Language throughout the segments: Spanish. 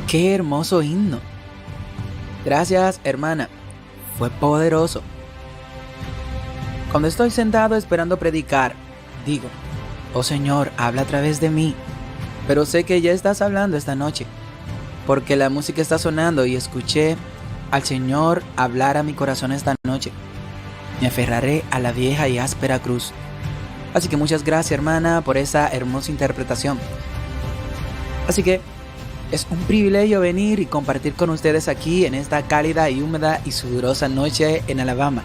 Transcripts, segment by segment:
¡Qué hermoso himno! Gracias, hermana. Fue poderoso. Cuando estoy sentado esperando predicar, digo, oh Señor, habla a través de mí. Pero sé que ya estás hablando esta noche, porque la música está sonando y escuché al Señor hablar a mi corazón esta noche. Me aferraré a la vieja y áspera cruz. Así que muchas gracias, hermana, por esa hermosa interpretación. Así que es un privilegio venir y compartir con ustedes aquí en esta cálida y húmeda y sudorosa noche en Alabama.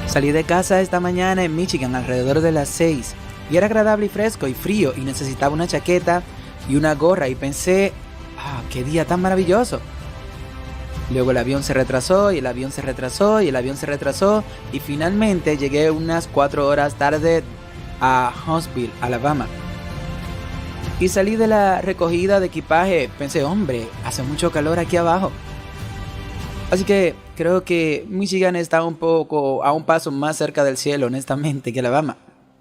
Salí de casa esta mañana en Michigan alrededor de las 6 y era agradable y fresco y frío y necesitaba una chaqueta y una gorra y pensé, qué día tan maravilloso. Luego el avión se retrasó y el avión se retrasó y el avión se retrasó y finalmente llegué unas 4 horas tarde a Huntsville, Alabama. Y salí de la recogida de equipaje, pensé, hombre, hace mucho calor aquí abajo. Así que creo que Michigan está a un paso más cerca del cielo, honestamente, que Alabama.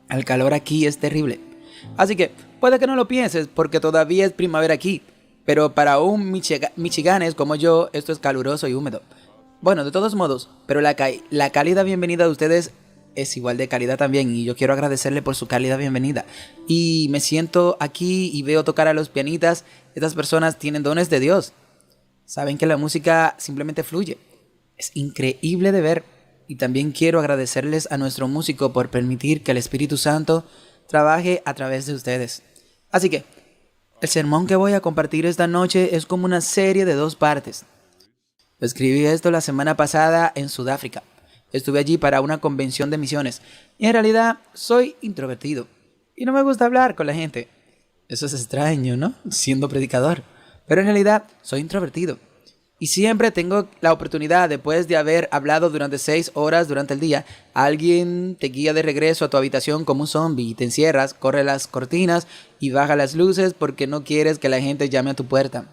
El calor aquí es terrible. Así que puede que no lo pienses porque todavía es primavera aquí. Pero para un michiganes como yo, esto es caluroso y húmedo. Bueno, de todos modos, pero la cálida bienvenida de ustedes es igual de cálida también. Y yo quiero agradecerle por su cálida bienvenida. Y me siento aquí y veo tocar a los pianistas. Estas personas tienen dones de Dios. Saben que la música simplemente fluye. Es increíble de ver. Y también quiero agradecerles a nuestro músico por permitir que el Espíritu Santo trabaje a través de ustedes. Así que el sermón que voy a compartir esta noche es como una serie de 2 partes. Escribí esto la semana pasada en Sudáfrica. Estuve allí para una convención de misiones. Y en realidad soy introvertido. Y no me gusta hablar con la gente. Eso es extraño, ¿no? Siendo predicador. Pero en realidad soy introvertido. Y siempre tengo la oportunidad, después de haber hablado durante 6 horas durante el día, alguien te guía de regreso a tu habitación como un zombie y te encierras, corre las cortinas y baja las luces porque no quieres que la gente llame a tu puerta.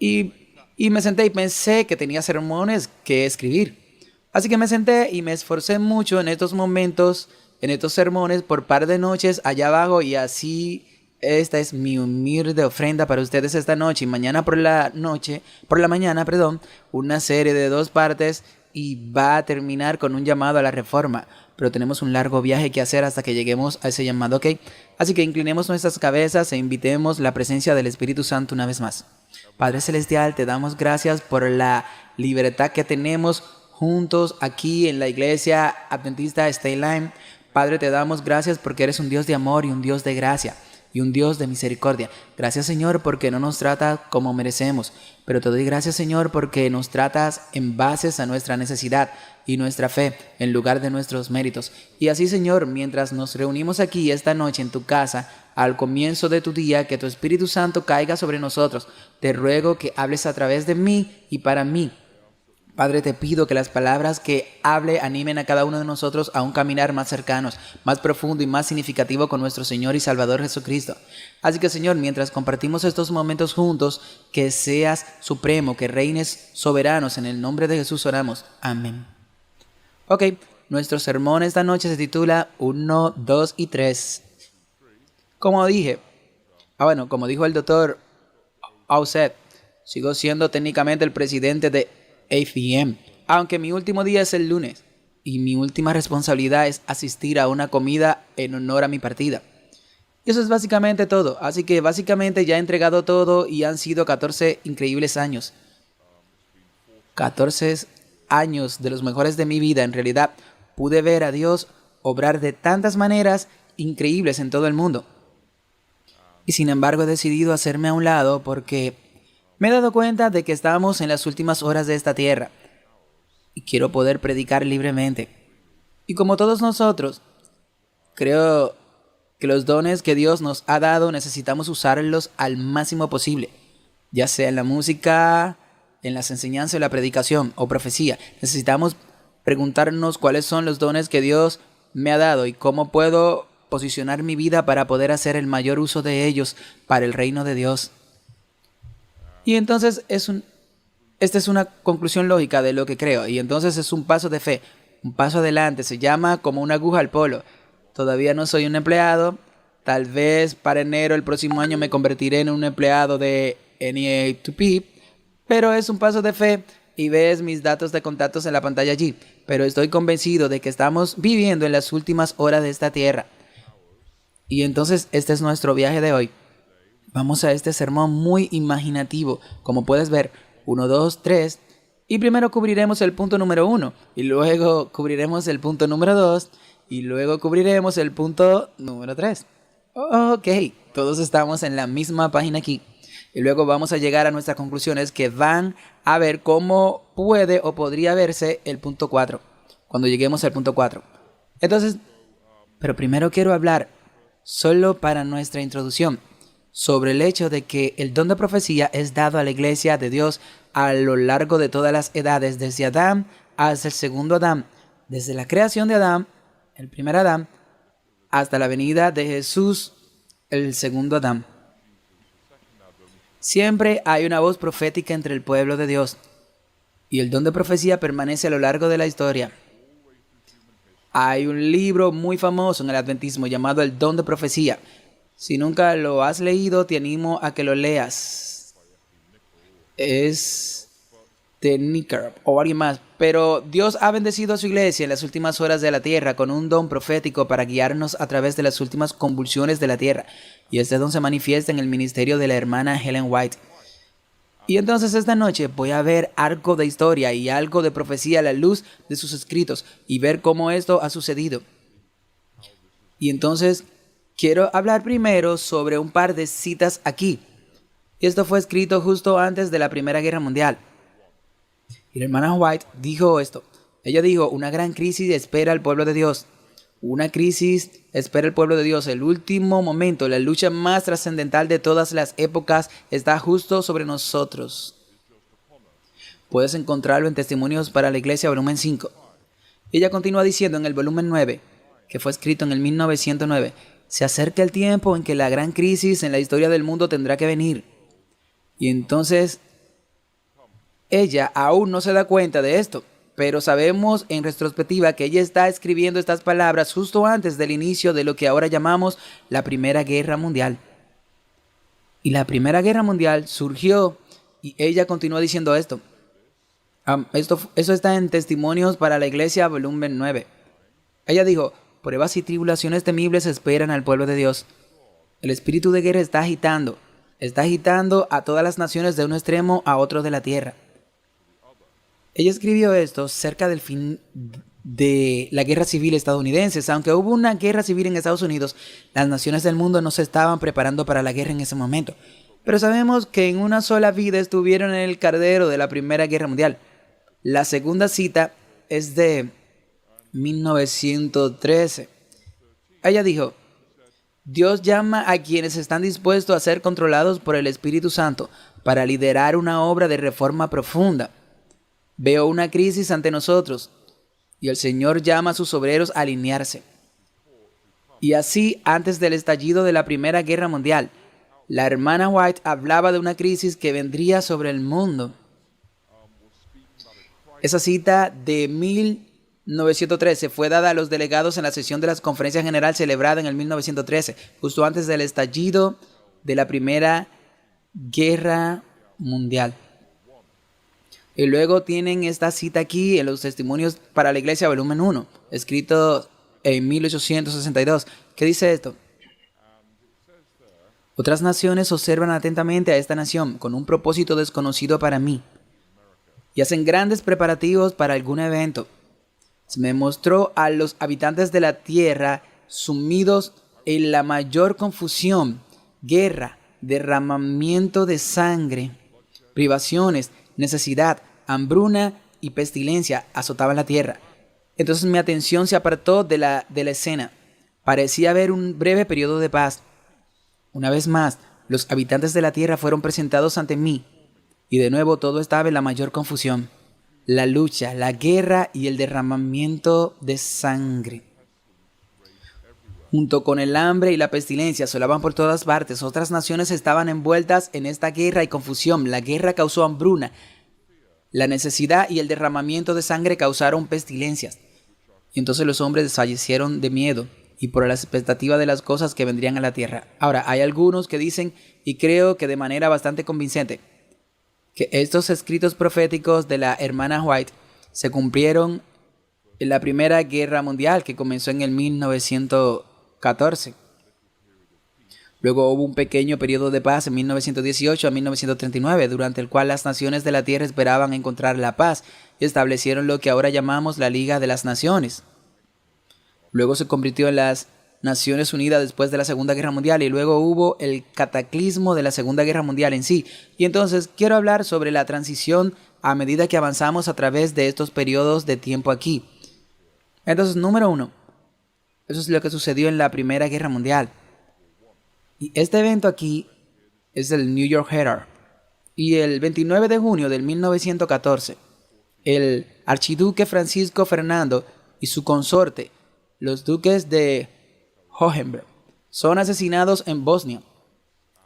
Y me senté y pensé que tenía sermones que escribir. Así que me senté y me esforcé mucho en estos momentos, en estos sermones por par de noches allá abajo y así. Esta es mi humilde ofrenda para ustedes esta noche y mañana por la mañana, una serie de 2 partes y va a terminar con un llamado a la reforma. Pero tenemos un largo viaje que hacer hasta que lleguemos a ese llamado, ¿ok? Así que inclinemos nuestras cabezas e invitemos la presencia del Espíritu Santo una vez más. Padre Celestial, te damos gracias por la libertad que tenemos juntos aquí en la iglesia adventista Stay Line. Padre, te damos gracias porque eres un Dios de amor y un Dios de gracia. Y un Dios de misericordia. Gracias, Señor, porque no nos trata como merecemos, pero te doy gracias, Señor, porque nos tratas en bases a nuestra necesidad y nuestra fe en lugar de nuestros méritos. Y así, Señor, mientras nos reunimos aquí esta noche en tu casa, al comienzo de tu día, que tu Espíritu Santo caiga sobre nosotros. Te ruego que hables a través de mí y para mí. Padre, te pido que las palabras que hable animen a cada uno de nosotros a un caminar más cercanos, más profundo y más significativo con nuestro Señor y Salvador Jesucristo. Así que, Señor, mientras compartimos estos momentos juntos, que seas supremo, que reines soberanos. En el nombre de Jesús oramos. Amén. Ok, nuestro sermón esta noche se titula 1, 2 y 3. Como dijo el doctor Auset, sigo siendo técnicamente el presidente de AFM, aunque mi último día es el lunes y mi última responsabilidad es asistir a una comida en honor a mi partida. Y eso es básicamente todo, así que básicamente ya he entregado todo y han sido 14 increíbles años. 14 años de los mejores de mi vida. En realidad pude ver a Dios obrar de tantas maneras increíbles en todo el mundo. Y sin embargo he decidido hacerme a un lado porque me he dado cuenta de que estamos en las últimas horas de esta tierra y quiero poder predicar libremente. Y como todos nosotros, creo que los dones que Dios nos ha dado necesitamos usarlos al máximo posible, ya sea en la música, en las enseñanzas, en la predicación o profecía. Necesitamos preguntarnos cuáles son los dones que Dios me ha dado y cómo puedo posicionar mi vida para poder hacer el mayor uso de ellos para el reino de Dios. Y entonces esta es una conclusión lógica de lo que creo. Y entonces es un paso de fe, un paso adelante. Se llama como una aguja al polo. Todavía no soy un empleado, Tal vez para enero el próximo año me convertiré en un empleado de NEA2P, pero es un paso de fe y ves mis datos de contactos en la pantalla allí. Pero estoy convencido de que estamos viviendo en las últimas horas de esta tierra. Y entonces este es nuestro viaje de hoy. Vamos a este sermón muy imaginativo, como puedes ver, 1, 2, 3, y primero cubriremos el punto número 1, y luego cubriremos el punto número 2, y luego cubriremos el punto número 3. Ok, todos estamos en la misma página aquí, y luego vamos a llegar a nuestras conclusiones que van a ver cómo puede o podría verse el punto 4, cuando lleguemos al punto 4. Entonces, pero primero quiero hablar, solo para nuestra introducción, sobre el hecho de que el don de profecía es dado a la iglesia de Dios a lo largo de todas las edades, desde Adán hasta el segundo Adán, desde la creación de Adán, el primer Adán, hasta la venida de Jesús, el segundo Adán. Siempre hay una voz profética entre el pueblo de Dios, y el don de profecía permanece a lo largo de la historia. Hay un libro muy famoso en el adventismo llamado El don de profecía. Si nunca lo has leído, te animo a que lo leas. Es de Nicker o alguien más. Pero Dios ha bendecido a su iglesia en las últimas horas de la tierra con un don profético para guiarnos a través de las últimas convulsiones de la tierra. Y este don se manifiesta en el ministerio de la hermana Ellen White. Y entonces esta noche voy a ver algo de historia y algo de profecía a la luz de sus escritos y ver cómo esto ha sucedido. Y entonces quiero hablar primero sobre un par de citas aquí. Y esto fue escrito justo antes de la Primera Guerra Mundial. Y la hermana White dijo esto. Ella dijo, una gran crisis espera al pueblo de Dios. Una crisis espera al pueblo de Dios. El último momento, la lucha más trascendental de todas las épocas está justo sobre nosotros. Puedes encontrarlo en Testimonios para la Iglesia, volumen 5. Ella continúa diciendo en el volumen 9, que fue escrito en el 1909, se acerca el tiempo en que la gran crisis en la historia del mundo tendrá que venir. Y entonces, ella aún no se da cuenta de esto, pero sabemos en retrospectiva que ella está escribiendo estas palabras justo antes del inicio de lo que ahora llamamos la Primera Guerra Mundial. Y la Primera Guerra Mundial surgió, y ella continúa diciendo esto. Eso está en Testimonios para la Iglesia, volumen 9. Ella dijo, pruebas y tribulaciones temibles esperan al pueblo de Dios. El espíritu de guerra está agitando a todas las naciones de un extremo a otro de la tierra. Ella escribió esto cerca del fin de la guerra civil estadounidense. Aunque hubo una guerra civil en Estados Unidos, las naciones del mundo no se estaban preparando para la guerra en ese momento. Pero sabemos que en una sola vida estuvieron en el cardero de la Primera Guerra Mundial. La segunda cita es de 1913. Ella dijo, Dios llama a quienes están dispuestos a ser controlados por el Espíritu Santo para liderar una obra de reforma profunda. Veo una crisis ante nosotros y el Señor llama a sus obreros a alinearse. Y así, antes del estallido de la Primera Guerra Mundial, la hermana White hablaba de una crisis que vendría sobre el mundo. Esa cita de 1913 fue dada a los delegados en la sesión de la Conferencia General celebrada en el 1913, justo antes del estallido de la Primera Guerra Mundial. Y luego tienen esta cita aquí en los Testimonios para la Iglesia, volumen 1, escrito en 1862. ¿Qué dice esto? Otras naciones observan atentamente a esta nación con un propósito desconocido para mí y hacen grandes preparativos para algún evento. Se me mostró a los habitantes de la tierra sumidos en la mayor confusión, guerra, derramamiento de sangre, privaciones, necesidad, hambruna y pestilencia azotaban la tierra. Entonces mi atención se apartó de la escena. Parecía haber un breve periodo de paz. Una vez más, los habitantes de la tierra fueron presentados ante mí, y de nuevo todo estaba en la mayor confusión. La lucha, la guerra y el derramamiento de sangre. Junto con el hambre y la pestilencia asolaban por todas partes. Otras naciones estaban envueltas en esta guerra y confusión. La guerra causó hambruna. La necesidad y el derramamiento de sangre causaron pestilencias. Y entonces los hombres desfallecieron de miedo y por la expectativa de las cosas que vendrían a la tierra. Ahora, hay algunos que dicen, y creo que de manera bastante convincente, que estos escritos proféticos de la hermana White se cumplieron en la Primera Guerra Mundial, que comenzó en el 1914. Luego hubo un pequeño periodo de paz en 1918 a 1939, durante el cual las naciones de la Tierra esperaban encontrar la paz y establecieron lo que ahora llamamos la Liga de las Naciones. Luego se convirtió en las Naciones Unidas después de la Segunda Guerra Mundial, y luego hubo el cataclismo de la Segunda Guerra Mundial en sí. Y entonces quiero hablar sobre la transición a medida que avanzamos a través de estos periodos de tiempo aquí. Entonces, número 1, eso es lo que sucedió en la Primera Guerra Mundial. Y este evento aquí es el New York Herald. Y el 29 de junio del 1914, el archiduque Francisco Fernando y su consorte, los duques de Hohenberg, son asesinados en Bosnia.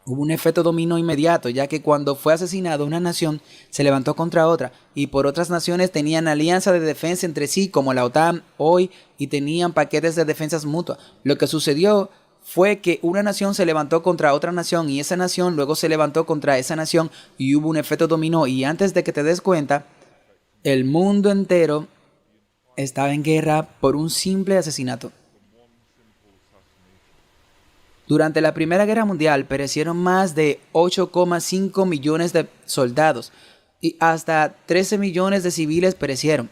Hubo un efecto dominó inmediato, ya que cuando fue asesinado una nación se levantó contra otra, y por otras naciones tenían alianza de defensa entre sí, como la OTAN hoy, y tenían paquetes de defensas mutuas. Lo que sucedió fue que una nación se levantó contra otra nación, y esa nación luego se levantó contra esa nación, y hubo un efecto dominó, y antes de que te des cuenta, el mundo entero estaba en guerra por un simple asesinato. Durante la Primera Guerra Mundial perecieron más de 8,5 millones de soldados y hasta 13 millones de civiles perecieron.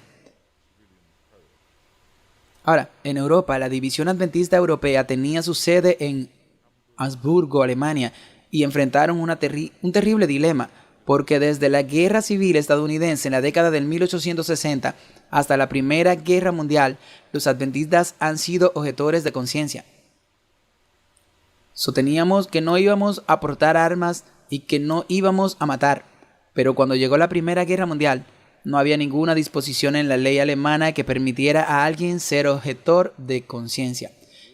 Ahora, en Europa, la División Adventista Europea tenía su sede en Habsburgo, Alemania, y enfrentaron un terrible dilema, porque desde la Guerra Civil estadounidense en la década del 1860 hasta la Primera Guerra Mundial, los adventistas han sido objetores de conciencia. Sosteníamos que no íbamos a portar armas y que no íbamos a matar, pero cuando llegó la Primera Guerra Mundial, no había ninguna disposición en la ley alemana que permitiera a alguien ser objetor de conciencia.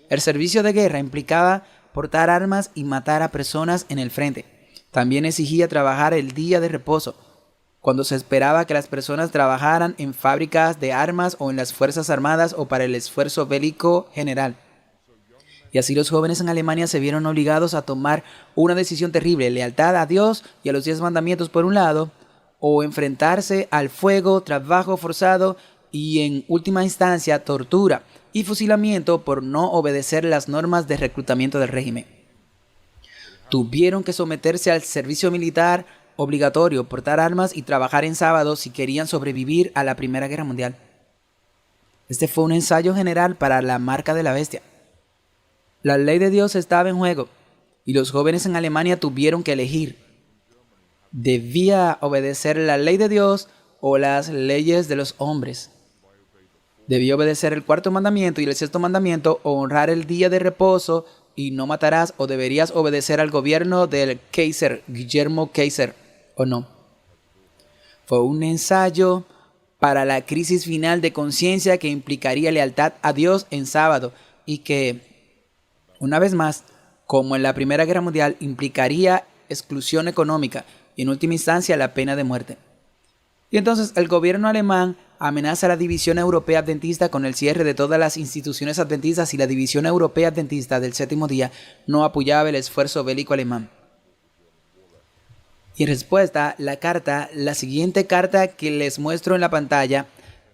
El servicio de guerra implicaba portar armas y matar a personas en el frente. También exigía trabajar el día de reposo, cuando se esperaba que las personas trabajaran en fábricas de armas o en las Fuerzas Armadas o para el esfuerzo bélico general. Y así los jóvenes en Alemania se vieron obligados a tomar una decisión terrible: lealtad a Dios y a los 10 mandamientos por un lado, o enfrentarse al fuego, trabajo forzado y en última instancia tortura y fusilamiento por no obedecer las normas de reclutamiento del régimen. Tuvieron que someterse al servicio militar obligatorio, portar armas y trabajar en sábado si querían sobrevivir a la Primera Guerra Mundial. Este fue un ensayo general para la marca de la bestia. La ley de Dios estaba en juego y los jóvenes en Alemania tuvieron que elegir. Debía obedecer la ley de Dios o las leyes de los hombres. Debía obedecer el 4º mandamiento y el 6º mandamiento, o honrar el día de reposo y no matarás, o deberías obedecer al gobierno del Kaiser, Guillermo Kaiser, o no. Fue un ensayo para la crisis final de conciencia que implicaría lealtad a Dios en sábado y que, una vez más, como en la Primera Guerra Mundial, implicaría exclusión económica y en última instancia la pena de muerte. Y entonces el gobierno alemán amenaza a la División Europea Adventista con el cierre de todas las instituciones adventistas, y la División Europea Adventista del Séptimo Día no apoyaba el esfuerzo bélico alemán. Y en respuesta, la siguiente carta que les muestro en la pantalla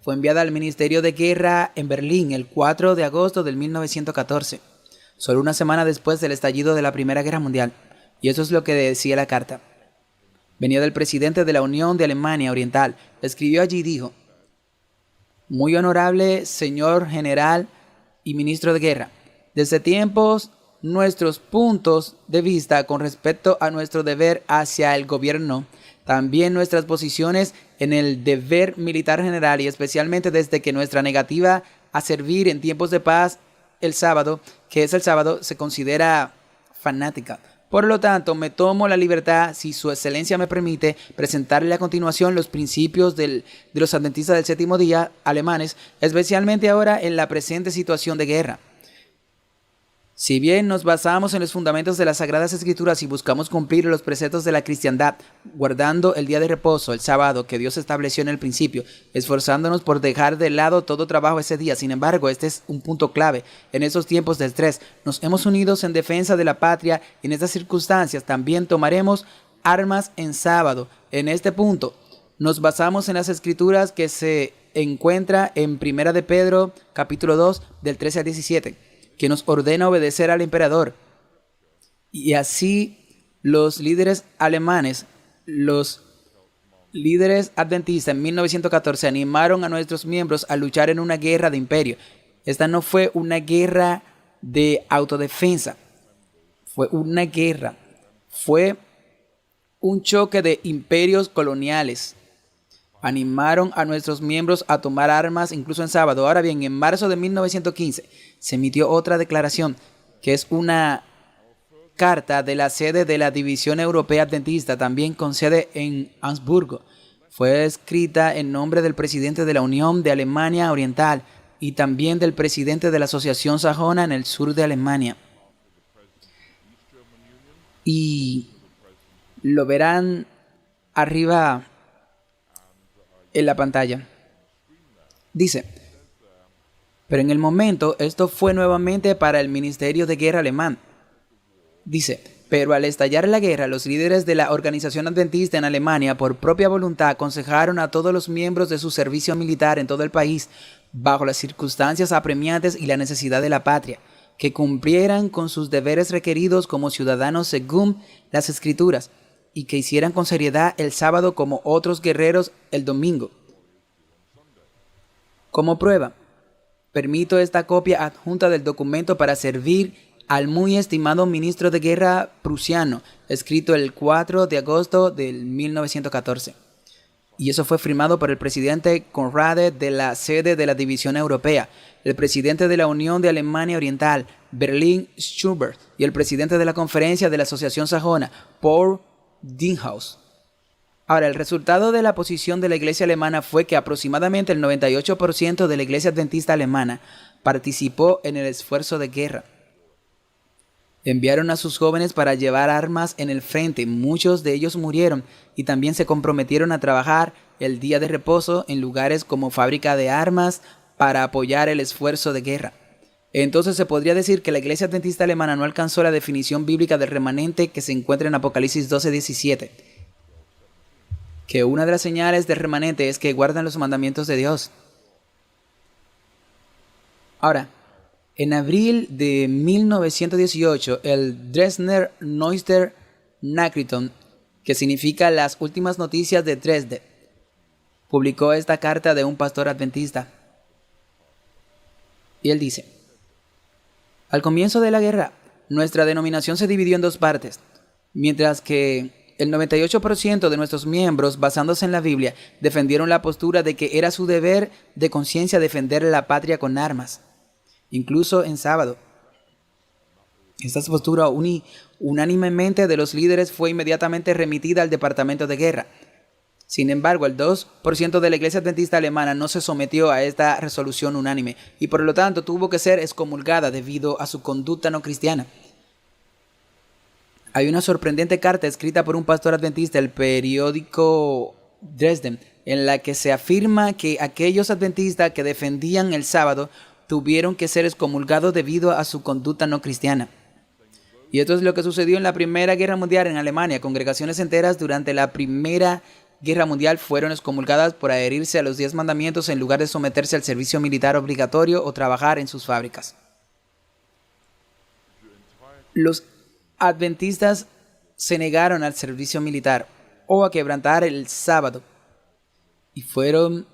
fue enviada al Ministerio de Guerra en Berlín el 4 de agosto del 1914. Solo una semana después del estallido de la Primera Guerra Mundial. Y eso es lo que decía la carta. Venía del presidente de la Unión de Alemania Oriental. Escribió allí y dijo: muy honorable señor general y ministro de guerra, desde tiempos nuestros puntos de vista con respecto a nuestro deber hacia el gobierno, también nuestras posiciones en el deber militar general, y especialmente desde que nuestra negativa a servir en tiempos de paz el sábado, que es el sábado, se considera fanática. Por lo tanto, me tomo la libertad, si su excelencia me permite, presentarle a continuación los principios de los adventistas del séptimo día alemanes, especialmente ahora en la presente situación de guerra. Si bien nos basamos en los fundamentos de las Sagradas Escrituras y buscamos cumplir los preceptos de la cristiandad, guardando el día de reposo, el sábado, que Dios estableció en el principio, esforzándonos por dejar de lado todo trabajo ese día, sin embargo, este es un punto clave. En estos tiempos de estrés, nos hemos unido en defensa de la patria y en estas circunstancias también tomaremos armas en sábado. En este punto, nos basamos en las Escrituras que se encuentra en Primera de Pedro, capítulo 2, del 13 al 17. Que nos ordena obedecer al emperador. Y así los líderes alemanes, los líderes adventistas en 1914 animaron a nuestros miembros a luchar en una guerra de imperio. Esta no fue una guerra de autodefensa, fue una guerra, fue un choque de imperios coloniales. Animaron a nuestros miembros a tomar armas incluso en sábado. Ahora bien, en marzo de 1915 se emitió otra declaración, que es una carta de la sede de la División Europea Adventista, también con sede en Augsburgo. Fue escrita en nombre del presidente de la Unión de Alemania Oriental y también del presidente de la Asociación Sajona en el sur de Alemania. Y lo verán arriba en la pantalla. Dice, pero en el momento esto fue nuevamente para el Ministerio de Guerra alemán. Dice, pero al estallar la guerra, los líderes de la Organización Adventista en Alemania, por propia voluntad, aconsejaron a todos los miembros de su servicio militar en todo el país, bajo las circunstancias apremiantes y la necesidad de la patria, que cumplieran con sus deberes requeridos como ciudadanos según las Escrituras, y que hicieran con seriedad el sábado como otros guerreros el domingo. Como prueba, permito esta copia adjunta del documento para servir al muy estimado ministro de guerra prusiano, escrito el 4 de agosto de 1914. Y eso fue firmado por el presidente Conrade de la sede de la División Europea, el presidente de la Unión de Alemania Oriental, Berlin Schubert, y el presidente de la Conferencia de la Asociación Sajona, Paul Dinhaus. Ahora, el resultado de la posición de la iglesia alemana fue que aproximadamente el 98% de la iglesia adventista alemana participó en el esfuerzo de guerra. Enviaron a sus jóvenes para llevar armas en el frente, muchos de ellos murieron y también se comprometieron a trabajar el día de reposo en lugares como fábrica de armas para apoyar el esfuerzo de guerra. Entonces se podría decir que la iglesia adventista alemana no alcanzó la definición bíblica del remanente que se encuentra en Apocalipsis 12:17. Que una de las señales del remanente es que guardan los mandamientos de Dios. Ahora, en abril de 1918, el Dresdner Neuester Nachrichten, que significa las últimas noticias de Dresde, publicó esta carta de un pastor adventista. Y él dice, al comienzo de la guerra, nuestra denominación se dividió en dos partes, mientras que el 98% de nuestros miembros, basándose en la Biblia, defendieron la postura de que era su deber de conciencia defender la patria con armas, incluso en sábado. Esta postura unánimemente de los líderes fue inmediatamente remitida al Departamento de Guerra. Sin embargo, el 2% de la Iglesia Adventista alemana no se sometió a esta resolución unánime y por lo tanto tuvo que ser excomulgada debido a su conducta no cristiana. Hay una sorprendente carta escrita por un pastor adventista del periódico Dresden, en la que se afirma que aquellos adventistas que defendían el sábado tuvieron que ser excomulgados debido a su conducta no cristiana. Y esto es lo que sucedió en la Primera Guerra Mundial en Alemania. Congregaciones enteras durante la Primera Guerra Mundial fueron excomulgadas por adherirse a los 10 mandamientos en lugar de someterse al servicio militar obligatorio o trabajar en sus fábricas. Los adventistas se negaron al servicio militar o a quebrantar el sábado y fueron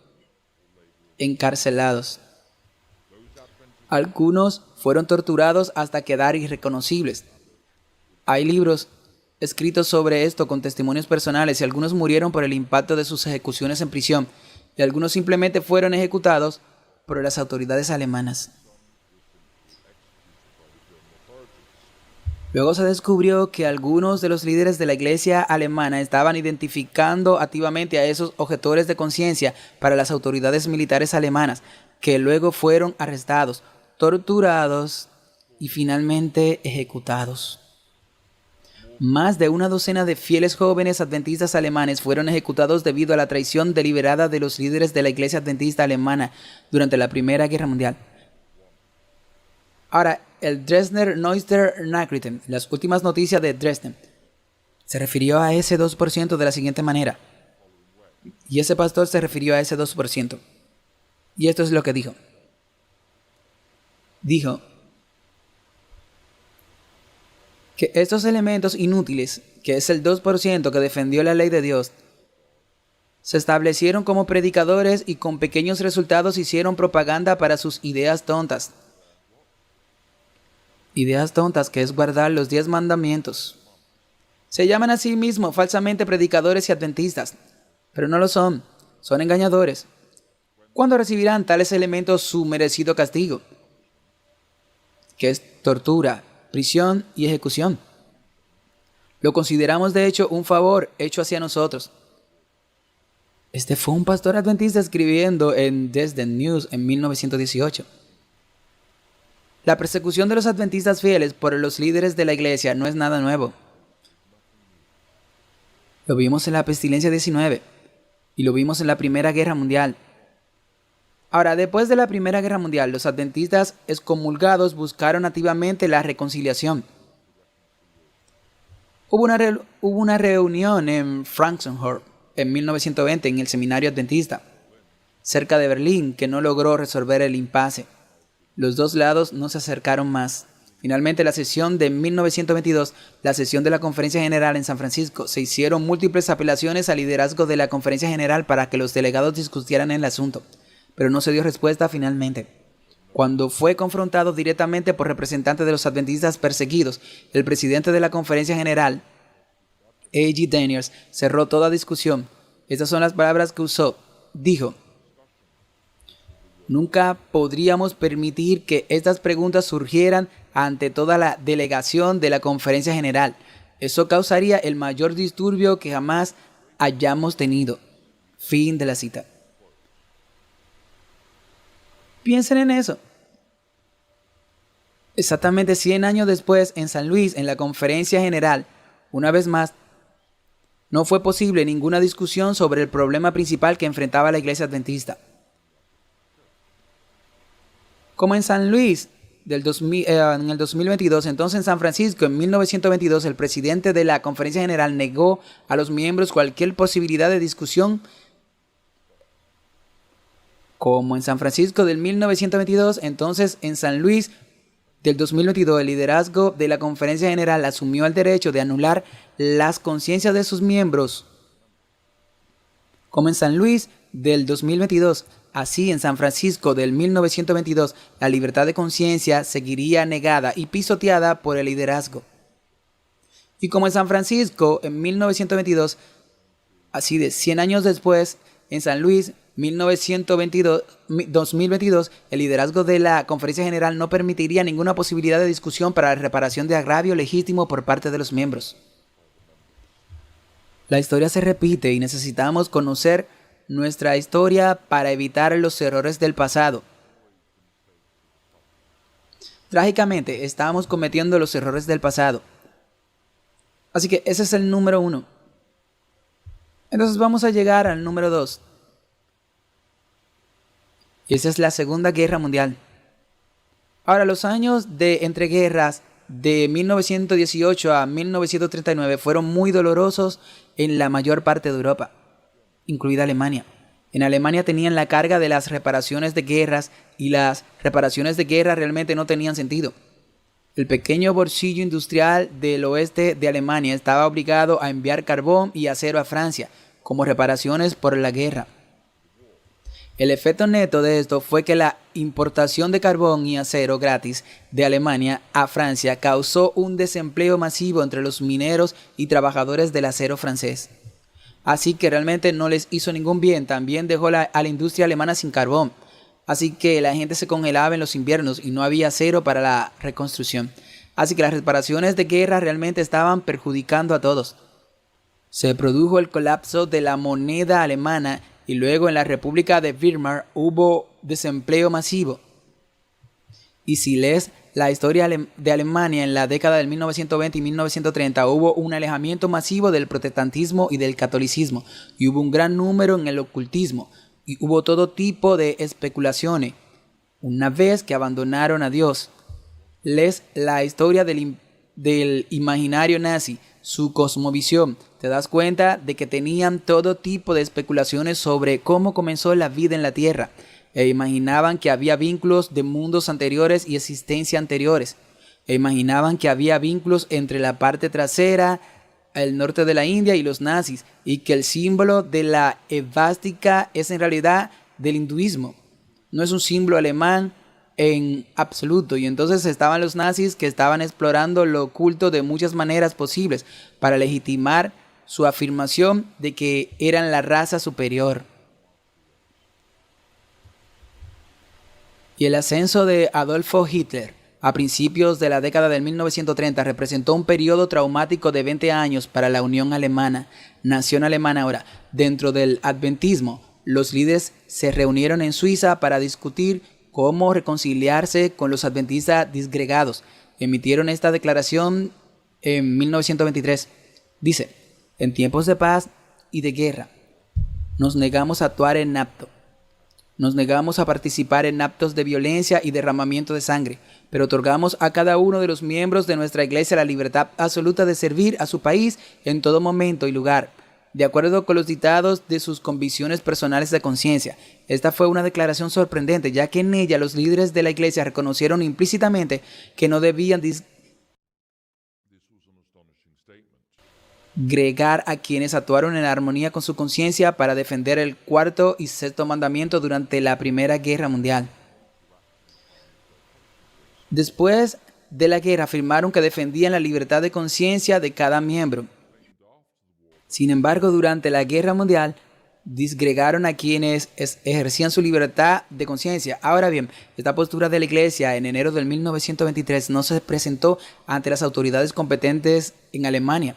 encarcelados. Algunos fueron torturados hasta quedar irreconocibles. Hay libros escritos sobre esto con testimonios personales y algunos murieron por el impacto de sus ejecuciones en prisión y algunos simplemente fueron ejecutados por las autoridades alemanas. Luego se descubrió que algunos de los líderes de la iglesia alemana estaban identificando activamente a esos objetores de conciencia para las autoridades militares alemanas, que luego fueron arrestados, torturados y finalmente ejecutados. Más de una docena de fieles jóvenes adventistas alemanes fueron ejecutados debido a la traición deliberada de los líderes de la Iglesia Adventista Alemana durante la Primera Guerra Mundial. Ahora, el Dresdner Neuester Nachrichten, las últimas noticias de Dresden, se refirió a ese 2% de la siguiente manera. Y ese pastor se refirió a ese 2%. Y esto es lo que dijo. Dijo que estos elementos inútiles, que es el 2% que defendió la ley de Dios, se establecieron como predicadores y con pequeños resultados hicieron propaganda para sus ideas tontas. Ideas tontas, que es guardar los 10 mandamientos. Se llaman a sí mismos falsamente predicadores y adventistas, pero no lo son, son engañadores. ¿Cuándo recibirán tales elementos su merecido castigo? Que es tortura, prisión y ejecución. Lo consideramos de hecho un favor hecho hacia nosotros. Este fue un pastor adventista escribiendo en Dresden News en 1918. La persecución de los adventistas fieles por los líderes de la iglesia no es nada nuevo. Lo vimos en la pestilencia 19 y lo vimos en la Primera Guerra Mundial. Ahora, después de la Primera Guerra Mundial, los adventistas excomulgados buscaron activamente la reconciliación. Hubo una reunión en Frankenhorst en 1920 en el Seminario Adventista, cerca de Berlín, que no logró resolver el impasse. Los dos lados no se acercaron más. Finalmente, la sesión de 1922, la sesión de la Conferencia General en San Francisco, se hicieron múltiples apelaciones al liderazgo de la Conferencia General para que los delegados discutieran el asunto, pero no se dio respuesta finalmente. Cuando fue confrontado directamente por representantes de los adventistas perseguidos, el presidente de la Conferencia General, A.G. Daniels, cerró toda discusión. Estas son las palabras que usó. Dijo: nunca podríamos permitir que estas preguntas surgieran ante toda la delegación de la Conferencia General. Eso causaría el mayor disturbio que jamás hayamos tenido. Fin de la cita. Piensen en eso. Exactamente 100 años después, en San Luis, en la Conferencia General, una vez más, no fue posible ninguna discusión sobre el problema principal que enfrentaba la Iglesia Adventista. Como en San Luis en el 2022, entonces en San Francisco en 1922, el presidente de la Conferencia General negó a los miembros cualquier posibilidad de discusión. Como en San Francisco del 1922, entonces en San Luis del 2022, el liderazgo de la Conferencia General asumió el derecho de anular las conciencias de sus miembros. Como en San Luis del 2022, así en San Francisco del 1922, la libertad de conciencia seguiría negada y pisoteada por el liderazgo. Y como en San Francisco en 1922, así de 100 años después, en San Luis 2022, el liderazgo de la Conferencia General no permitiría ninguna posibilidad de discusión para la reparación de agravio legítimo por parte de los miembros. La historia se repite y necesitamos conocer nuestra historia para evitar los errores del pasado. Trágicamente, estamos cometiendo los errores del pasado. Así que ese es el número 1. Entonces vamos a llegar al número 2. Y esa es la Segunda Guerra Mundial. Ahora, los años de entreguerras de 1918 a 1939 fueron muy dolorosos en la mayor parte de Europa, incluida Alemania. En Alemania tenían la carga de las reparaciones de guerras y las reparaciones de guerra realmente no tenían sentido. El pequeño bolsillo industrial del oeste de Alemania estaba obligado a enviar carbón y acero a Francia como reparaciones por la guerra. El efecto neto de esto fue que la importación de carbón y acero gratis de Alemania a Francia causó un desempleo masivo entre los mineros y trabajadores del acero francés. Así que realmente no les hizo ningún bien. También dejó a la industria alemana sin carbón. Así que la gente se congelaba en los inviernos y no había acero para la reconstrucción. Así que las reparaciones de guerra realmente estaban perjudicando a todos. Se produjo el colapso de la moneda alemana y luego en la República de Weimar hubo desempleo masivo. Y si lees la historia de Alemania en la década del 1920 y 1930 hubo un alejamiento masivo del protestantismo y del catolicismo, y hubo un gran número en el ocultismo, y hubo todo tipo de especulaciones. Una vez que abandonaron a Dios, la historia del imaginario nazi, su cosmovisión, te das cuenta de que tenían todo tipo de especulaciones sobre cómo comenzó la vida en la Tierra, e imaginaban que había vínculos de mundos anteriores y existencia anteriores, e imaginaban que había vínculos entre la parte trasera, el norte de la India y los nazis, y que el símbolo de la esvástica es en realidad del hinduismo, no es un símbolo alemán en absoluto. Y entonces estaban los nazis que estaban explorando lo oculto de muchas maneras posibles para legitimar su afirmación de que eran la raza superior. Y el ascenso de Adolfo Hitler a principios de la década de 1930 representó un periodo traumático de 20 años para la Unión Alemana, nación alemana ahora. Dentro del adventismo, los líderes se reunieron en Suiza para discutir cómo reconciliarse con los adventistas disgregados. Emitieron esta declaración en 1923. Dice: en tiempos de paz y de guerra, nos negamos a actuar en acto. Nos negamos a participar en actos de violencia y derramamiento de sangre, pero otorgamos a cada uno de los miembros de nuestra iglesia la libertad absoluta de servir a su país en todo momento y lugar, de acuerdo con los dictados de sus convicciones personales de conciencia. Esta fue una declaración sorprendente, ya que en ella los líderes de la iglesia reconocieron implícitamente que no debían disgregar a quienes actuaron en armonía con su conciencia para defender el cuarto y sexto mandamiento durante la Primera Guerra Mundial. Después de la guerra afirmaron que defendían la libertad de conciencia de cada miembro. Sin embargo, durante la Guerra Mundial, disgregaron a quienes ejercían su libertad de conciencia. Ahora bien, esta postura de la Iglesia en enero del 1923 no se presentó ante las autoridades competentes en Alemania.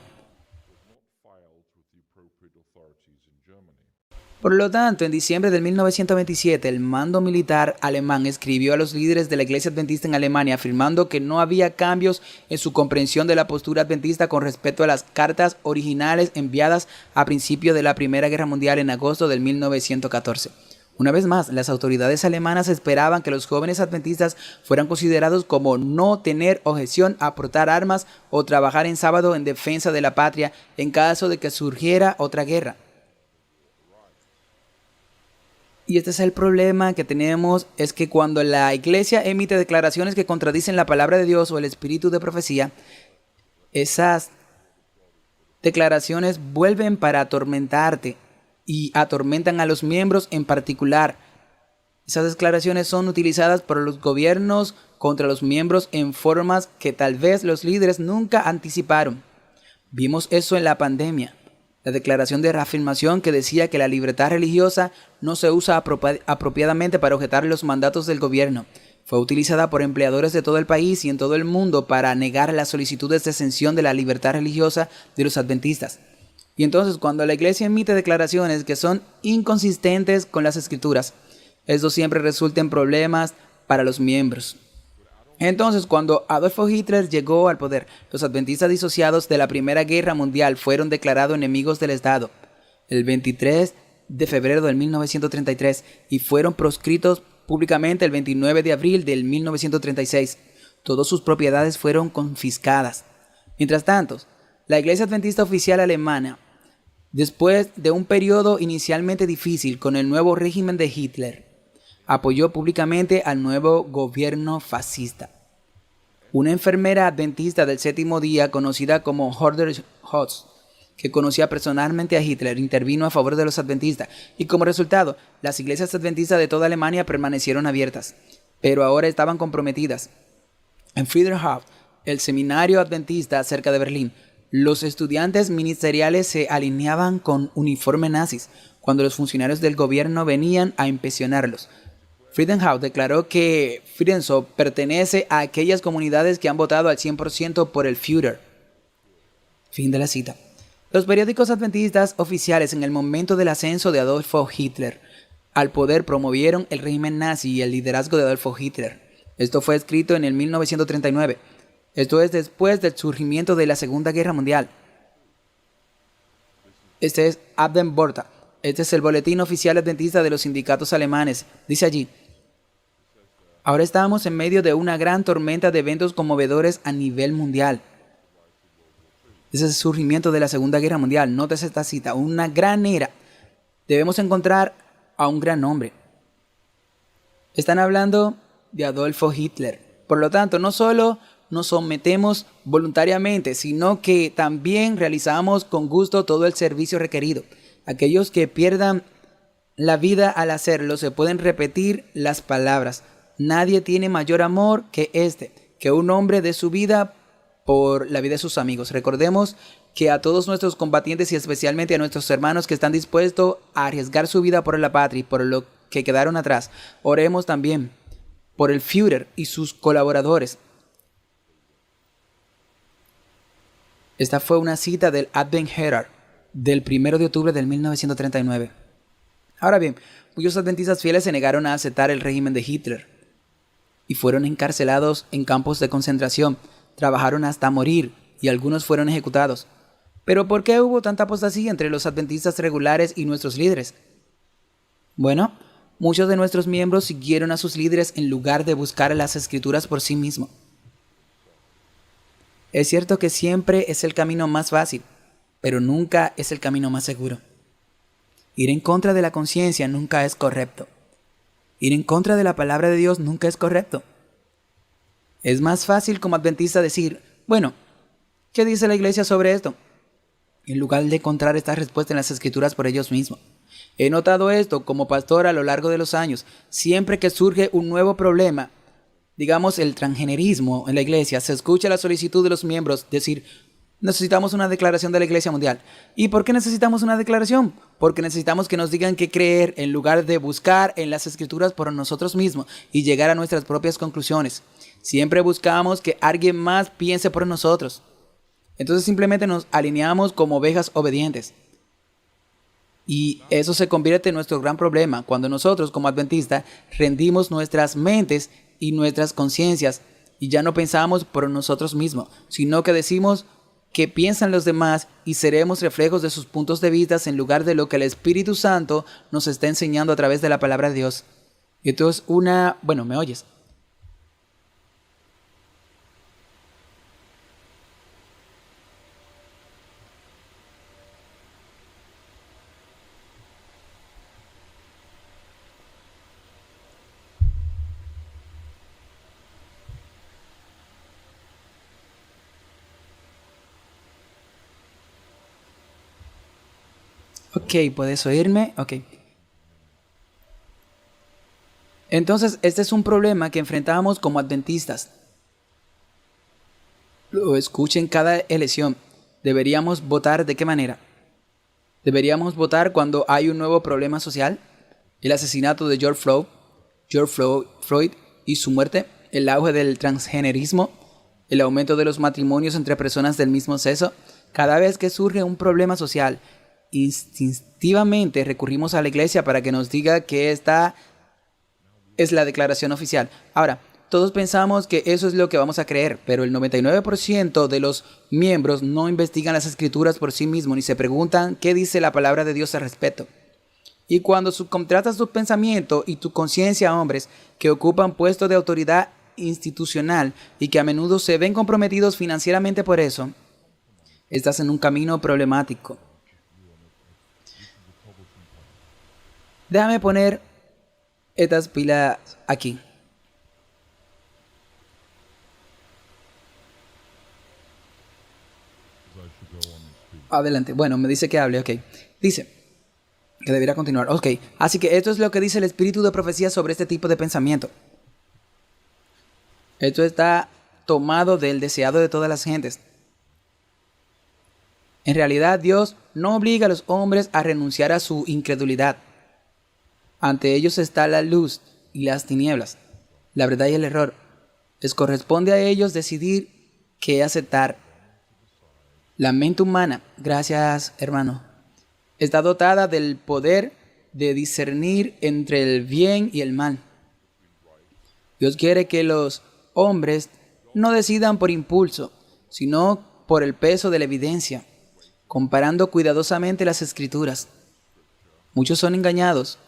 Por lo tanto, en diciembre de 1927, el mando militar alemán escribió a los líderes de la Iglesia Adventista en Alemania afirmando que no había cambios en su comprensión de la postura adventista con respecto a las cartas originales enviadas a principios de la Primera Guerra Mundial en agosto del 1914. Una vez más, las autoridades alemanas esperaban que los jóvenes adventistas fueran considerados como no tener objeción a portar armas o trabajar en sábado en defensa de la patria en caso de que surgiera otra guerra. Y este es el problema que tenemos, es que cuando la iglesia emite declaraciones que contradicen la palabra de Dios o el espíritu de profecía, esas declaraciones vuelven para atormentarte y atormentan a los miembros en particular. Esas declaraciones son utilizadas por los gobiernos contra los miembros en formas que tal vez los líderes nunca anticiparon. Vimos eso en la pandemia. La declaración de reafirmación que decía que la libertad religiosa no se usa apropiadamente para objetar los mandatos del gobierno fue utilizada por empleadores de todo el país y en todo el mundo para negar las solicitudes de exención de la libertad religiosa de los adventistas. Y entonces, cuando la iglesia emite declaraciones que son inconsistentes con las escrituras, esto siempre resulta en problemas para los miembros. Entonces, cuando Adolfo Hitler llegó al poder, los adventistas disociados de la Primera Guerra Mundial fueron declarados enemigos del Estado el 23 de febrero del 1933 y fueron proscritos públicamente el 29 de abril del 1936. Todas sus propiedades fueron confiscadas. Mientras tanto, la Iglesia Adventista Oficial Alemana, después de un periodo inicialmente difícil con el nuevo régimen de Hitler, apoyó públicamente al nuevo gobierno fascista. Una enfermera adventista del séptimo día, conocida como Horder Hotz, que conocía personalmente a Hitler, intervino a favor de los adventistas y como resultado, las iglesias adventistas de toda Alemania permanecieron abiertas, pero ahora estaban comprometidas. En Friedrichshafen, el seminario adventista cerca de Berlín, los estudiantes ministeriales se alineaban con uniformes nazis cuando los funcionarios del gobierno venían a inspeccionarlos. Friedenhaus declaró que Friedenzow pertenece a aquellas comunidades que han votado al 100% por el Führer. Fin de la cita. Los periódicos adventistas oficiales en el momento del ascenso de Adolfo Hitler al poder promovieron el régimen nazi y el liderazgo de Adolfo Hitler. Esto fue escrito en el 1939. Esto es después del surgimiento de la Segunda Guerra Mundial. Este es Abden Borta. Este es el boletín oficial adventista de los sindicatos alemanes. Dice allí: ahora estamos en medio de una gran tormenta de eventos conmovedores a nivel mundial. Ese es el surgimiento de la Segunda Guerra Mundial. Nótese esta cita. Una gran era. Debemos encontrar a un gran hombre. Están hablando de Adolfo Hitler. Por lo tanto, no solo nos sometemos voluntariamente, sino que también realizamos con gusto todo el servicio requerido. Aquellos que pierdan la vida al hacerlo se pueden repetir las palabras: nadie tiene mayor amor que que un hombre dé su vida por la vida de sus amigos. Recordemos que a todos nuestros combatientes y especialmente a nuestros hermanos que están dispuestos a arriesgar su vida por la patria y por lo que quedaron atrás, oremos también por el Führer y sus colaboradores. Esta fue una cita del Advent Herald del 1 de octubre del 1939. Ahora bien, muchos adventistas fieles se negaron a aceptar el régimen de Hitler y fueron encarcelados en campos de concentración, trabajaron hasta morir y algunos fueron ejecutados. ¿Pero por qué hubo tanta apostasía entre los adventistas regulares y nuestros líderes? Bueno, muchos de nuestros miembros siguieron a sus líderes en lugar de buscar las escrituras por sí mismos. Es cierto que siempre es el camino más fácil, pero nunca es el camino más seguro. Ir en contra de la conciencia nunca es correcto. Ir en contra de la palabra de Dios nunca es correcto. Es más fácil como adventista decir: bueno, ¿qué dice la iglesia sobre esto?, en lugar de encontrar esta respuesta en las escrituras por ellos mismos. He notado esto como pastor a lo largo de los años. Siempre que surge un nuevo problema, digamos el transgenerismo en la iglesia, se escucha la solicitud de los miembros decir: necesitamos una declaración de la Iglesia Mundial. ¿Y por qué necesitamos una declaración? Porque necesitamos que nos digan qué creer en lugar de buscar en las escrituras por nosotros mismos y llegar a nuestras propias conclusiones. Siempre buscamos que alguien más piense por nosotros. Entonces simplemente nos alineamos como ovejas obedientes. Y eso se convierte en nuestro gran problema cuando nosotros como adventistas rendimos nuestras mentes y nuestras conciencias y ya no pensamos por nosotros mismos, sino que decimos qué piensan los demás y seremos reflejos de sus puntos de vista en lugar de lo que el Espíritu Santo nos está enseñando a través de la palabra de Dios. Y esto es bueno, ¿me oyes? Ok, ¿puedes oírme? Ok. Entonces, este es un problema que enfrentamos como adventistas. Lo escucho en cada elección. ¿Deberíamos votar de qué manera? ¿Deberíamos votar cuando hay un nuevo problema social? El asesinato de George Floyd y su muerte, el auge del transgenerismo, el aumento de los matrimonios entre personas del mismo sexo. Cada vez que surge un problema social, instintivamente recurrimos a la iglesia para que nos diga que esta es la declaración oficial. Ahora, todos pensamos que eso es lo que vamos a creer, pero el 99% de los miembros no investigan las escrituras por sí mismos ni se preguntan qué dice la palabra de Dios al respecto. Y cuando subcontratas tu pensamiento y tu conciencia a hombres que ocupan puestos de autoridad institucional y que a menudo se ven comprometidos financieramente por eso, estás en un camino problemático. Déjame poner estas pilas aquí. Adelante. Bueno, me dice que hable, ok. Dice que debería continuar. Ok, así que esto es lo que dice el espíritu de profecía sobre este tipo de pensamiento. Esto está tomado del deseado de todas las gentes. En realidad, Dios no obliga a los hombres a renunciar a su incredulidad. Ante ellos está la luz y las tinieblas, la verdad y el error. Les corresponde a ellos decidir qué aceptar. La mente humana, gracias hermano, está dotada del poder de discernir entre el bien y el mal. Dios quiere que los hombres no decidan por impulso, sino por el peso de la evidencia, comparando cuidadosamente las Escrituras. Muchos son engañados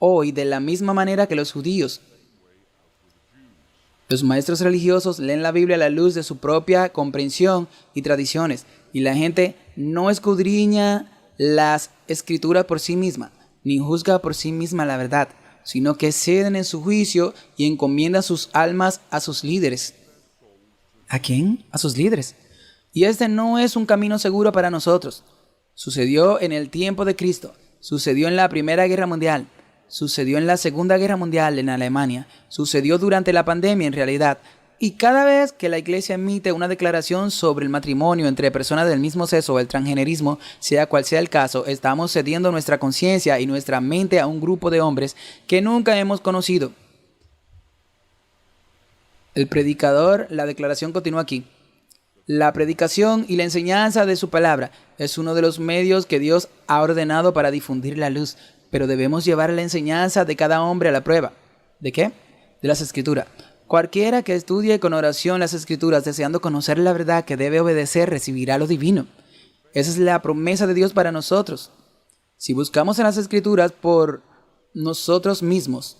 hoy de la misma manera que los judíos. Los maestros religiosos leen la Biblia a la luz de su propia comprensión y tradiciones, y la gente no escudriña las Escrituras por sí misma, ni juzga por sí misma la verdad, sino que ceden en su juicio y encomiendan sus almas a sus líderes. ¿A quién? A sus líderes. Y este no es un camino seguro para nosotros. Sucedió en el tiempo de Cristo, sucedió en la Primera Guerra Mundial, sucedió en la Segunda Guerra Mundial en Alemania, sucedió durante la pandemia en realidad. Y cada vez que la iglesia emite una declaración sobre el matrimonio entre personas del mismo sexo o el transgenerismo, sea cual sea el caso, estamos cediendo nuestra conciencia y nuestra mente a un grupo de hombres que nunca hemos conocido. El predicador, la declaración continúa aquí. La predicación y la enseñanza de su palabra es uno de los medios que Dios ha ordenado para difundir la luz, pero debemos llevar la enseñanza de cada hombre a la prueba. ¿De qué? De las Escrituras. Cualquiera que estudie con oración las Escrituras, deseando conocer la verdad que debe obedecer, recibirá lo divino. Esa es la promesa de Dios para nosotros. Si buscamos en las Escrituras por nosotros mismos,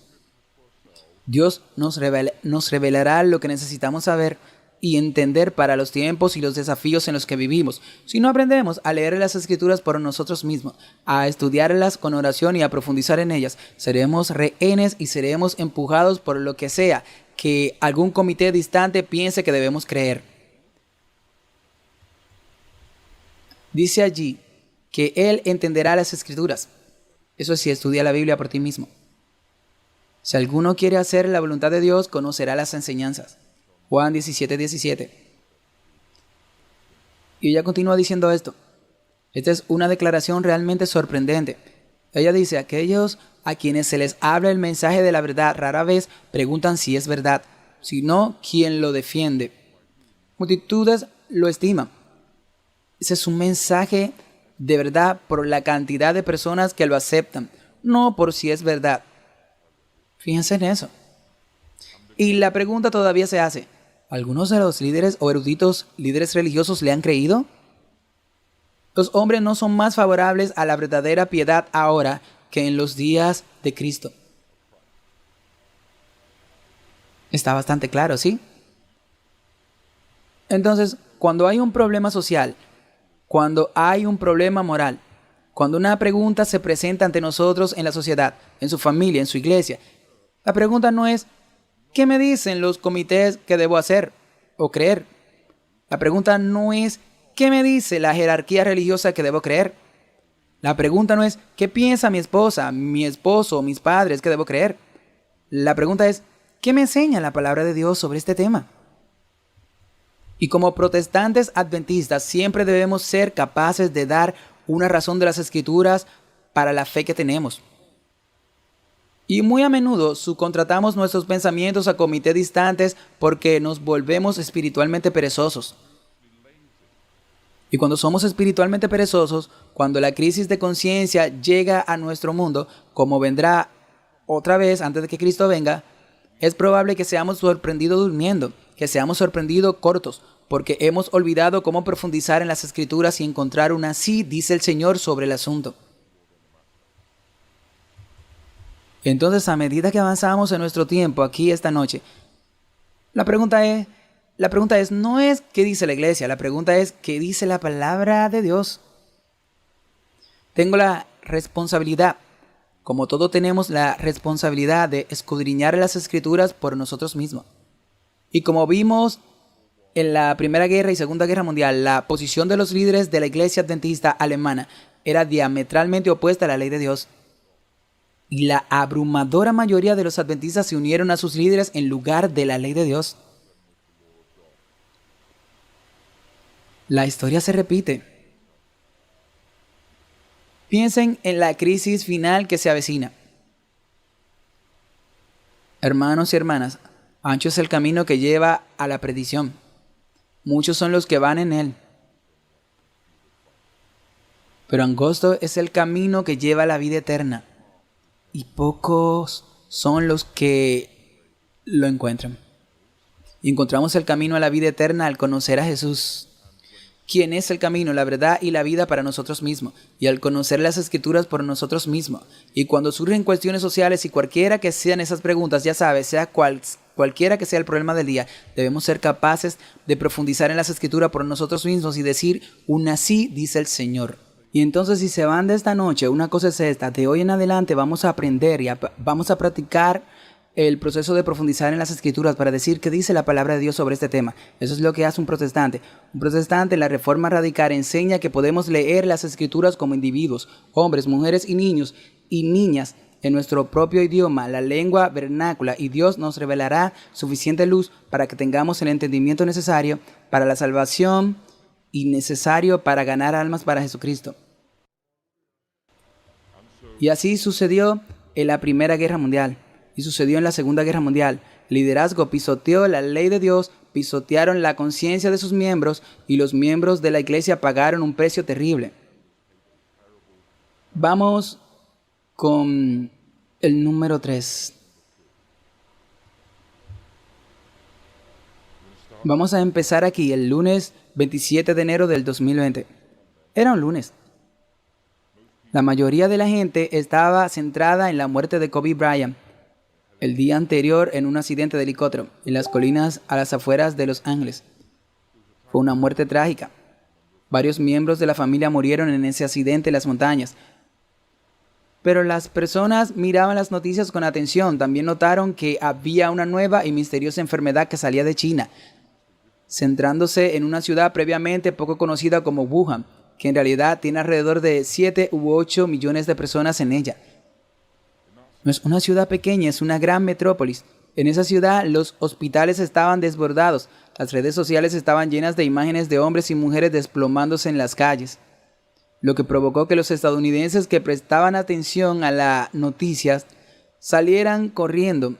Dios nos revelará lo que necesitamos saber y entender para los tiempos y los desafíos en los que vivimos. Si no aprendemos a leer las Escrituras por nosotros mismos, a estudiarlas con oración y a profundizar en ellas, seremos rehenes y seremos empujados por lo que sea que algún comité distante piense que debemos creer. Dice allí que Él entenderá las Escrituras. Eso sí, estudia la Biblia por ti mismo. Si alguno quiere hacer la voluntad de Dios, conocerá las enseñanzas. Juan 17:17. Y ella continúa diciendo esto. Esta es una declaración realmente sorprendente. Ella dice, aquellos a quienes se les habla el mensaje de la verdad rara vez preguntan si es verdad, sino quién lo defiende. Multitudes lo estiman. Ese es un mensaje de verdad por la cantidad de personas que lo aceptan, no por si es verdad. Fíjense en eso. Y la pregunta todavía se hace, ¿algunos de los líderes o eruditos líderes religiosos le han creído? Los hombres no son más favorables a la verdadera piedad ahora que en los días de Cristo. Está bastante claro, ¿sí? Entonces, cuando hay un problema social, cuando hay un problema moral, cuando una pregunta se presenta ante nosotros en la sociedad, en su familia, en su iglesia, la pregunta no es, ¿qué me dicen los comités que debo hacer o creer? La pregunta no es, ¿qué me dice la jerarquía religiosa que debo creer? La pregunta no es, ¿qué piensa mi esposa, mi esposo, mis padres que debo creer? La pregunta es, ¿qué me enseña la palabra de Dios sobre este tema? Y como protestantes adventistas siempre debemos ser capaces de dar una razón de las Escrituras para la fe que tenemos. Y muy a menudo subcontratamos nuestros pensamientos a comités distantes porque nos volvemos espiritualmente perezosos. Y cuando somos espiritualmente perezosos, cuando la crisis de conciencia llega a nuestro mundo, como vendrá otra vez antes de que Cristo venga, es probable que seamos sorprendidos durmiendo, que seamos sorprendidos cortos, porque hemos olvidado cómo profundizar en las Escrituras y encontrar un así dice el Señor sobre el asunto. Entonces, a medida que avanzamos en nuestro tiempo aquí esta noche, la pregunta es, no es qué dice la iglesia, la pregunta es qué dice la palabra de Dios. Tengo la responsabilidad, como todos tenemos la responsabilidad de escudriñar las Escrituras por nosotros mismos. Y como vimos en la Primera Guerra y Segunda Guerra Mundial, la posición de los líderes de la iglesia adventista alemana era diametralmente opuesta a la ley de Dios. Y la abrumadora mayoría de los adventistas se unieron a sus líderes en lugar de la ley de Dios. La historia se repite. Piensen en la crisis final que se avecina. Hermanos y hermanas, ancho es el camino que lleva a la perdición. Muchos son los que van en él. Pero angosto es el camino que lleva a la vida eterna. Y pocos son los que lo encuentran. Y encontramos el camino a la vida eterna al conocer a Jesús, quien es el camino, la verdad y la vida para nosotros mismos, y al conocer las Escrituras por nosotros mismos. Y cuando surgen cuestiones sociales y cualquiera que sean esas preguntas, ya sabes, cualquiera que sea el problema del día, debemos ser capaces de profundizar en las Escrituras por nosotros mismos y decir un así dice el Señor. Y entonces, si se van de esta noche, una cosa es esta: de hoy en adelante vamos a aprender y vamos a practicar el proceso de profundizar en las Escrituras para decir qué dice la palabra de Dios sobre este tema. Eso es lo que hace un protestante. Un protestante en la Reforma Radical enseña que podemos leer las Escrituras como individuos, hombres, mujeres y niños y niñas, en nuestro propio idioma, la lengua vernácula, y Dios nos revelará suficiente luz para que tengamos el entendimiento necesario para la salvación y necesario para ganar almas para Jesucristo. Y así sucedió en la Primera Guerra Mundial. Y sucedió en la Segunda Guerra Mundial. El liderazgo pisoteó la ley de Dios, pisotearon la conciencia de sus miembros y los miembros de la iglesia pagaron un precio terrible. Vamos con el número 3. Vamos a empezar aquí el lunes 27 de enero del 2020. Era un lunes. La mayoría de la gente estaba centrada en la muerte de Kobe Bryant el día anterior en un accidente de helicóptero en las colinas a las afueras de Los Ángeles. Fue una muerte trágica. Varios miembros de la familia murieron en ese accidente en las montañas. Pero las personas miraban las noticias con atención. También notaron que había una nueva y misteriosa enfermedad que salía de China, centrándose en una ciudad previamente poco conocida como Wuhan, que en realidad tiene alrededor de 7 u 8 millones de personas en ella. No es una ciudad pequeña, es una gran metrópolis. En esa ciudad los hospitales estaban desbordados, las redes sociales estaban llenas de imágenes de hombres y mujeres desplomándose en las calles, lo que provocó que los estadounidenses que prestaban atención a las noticias salieran corriendo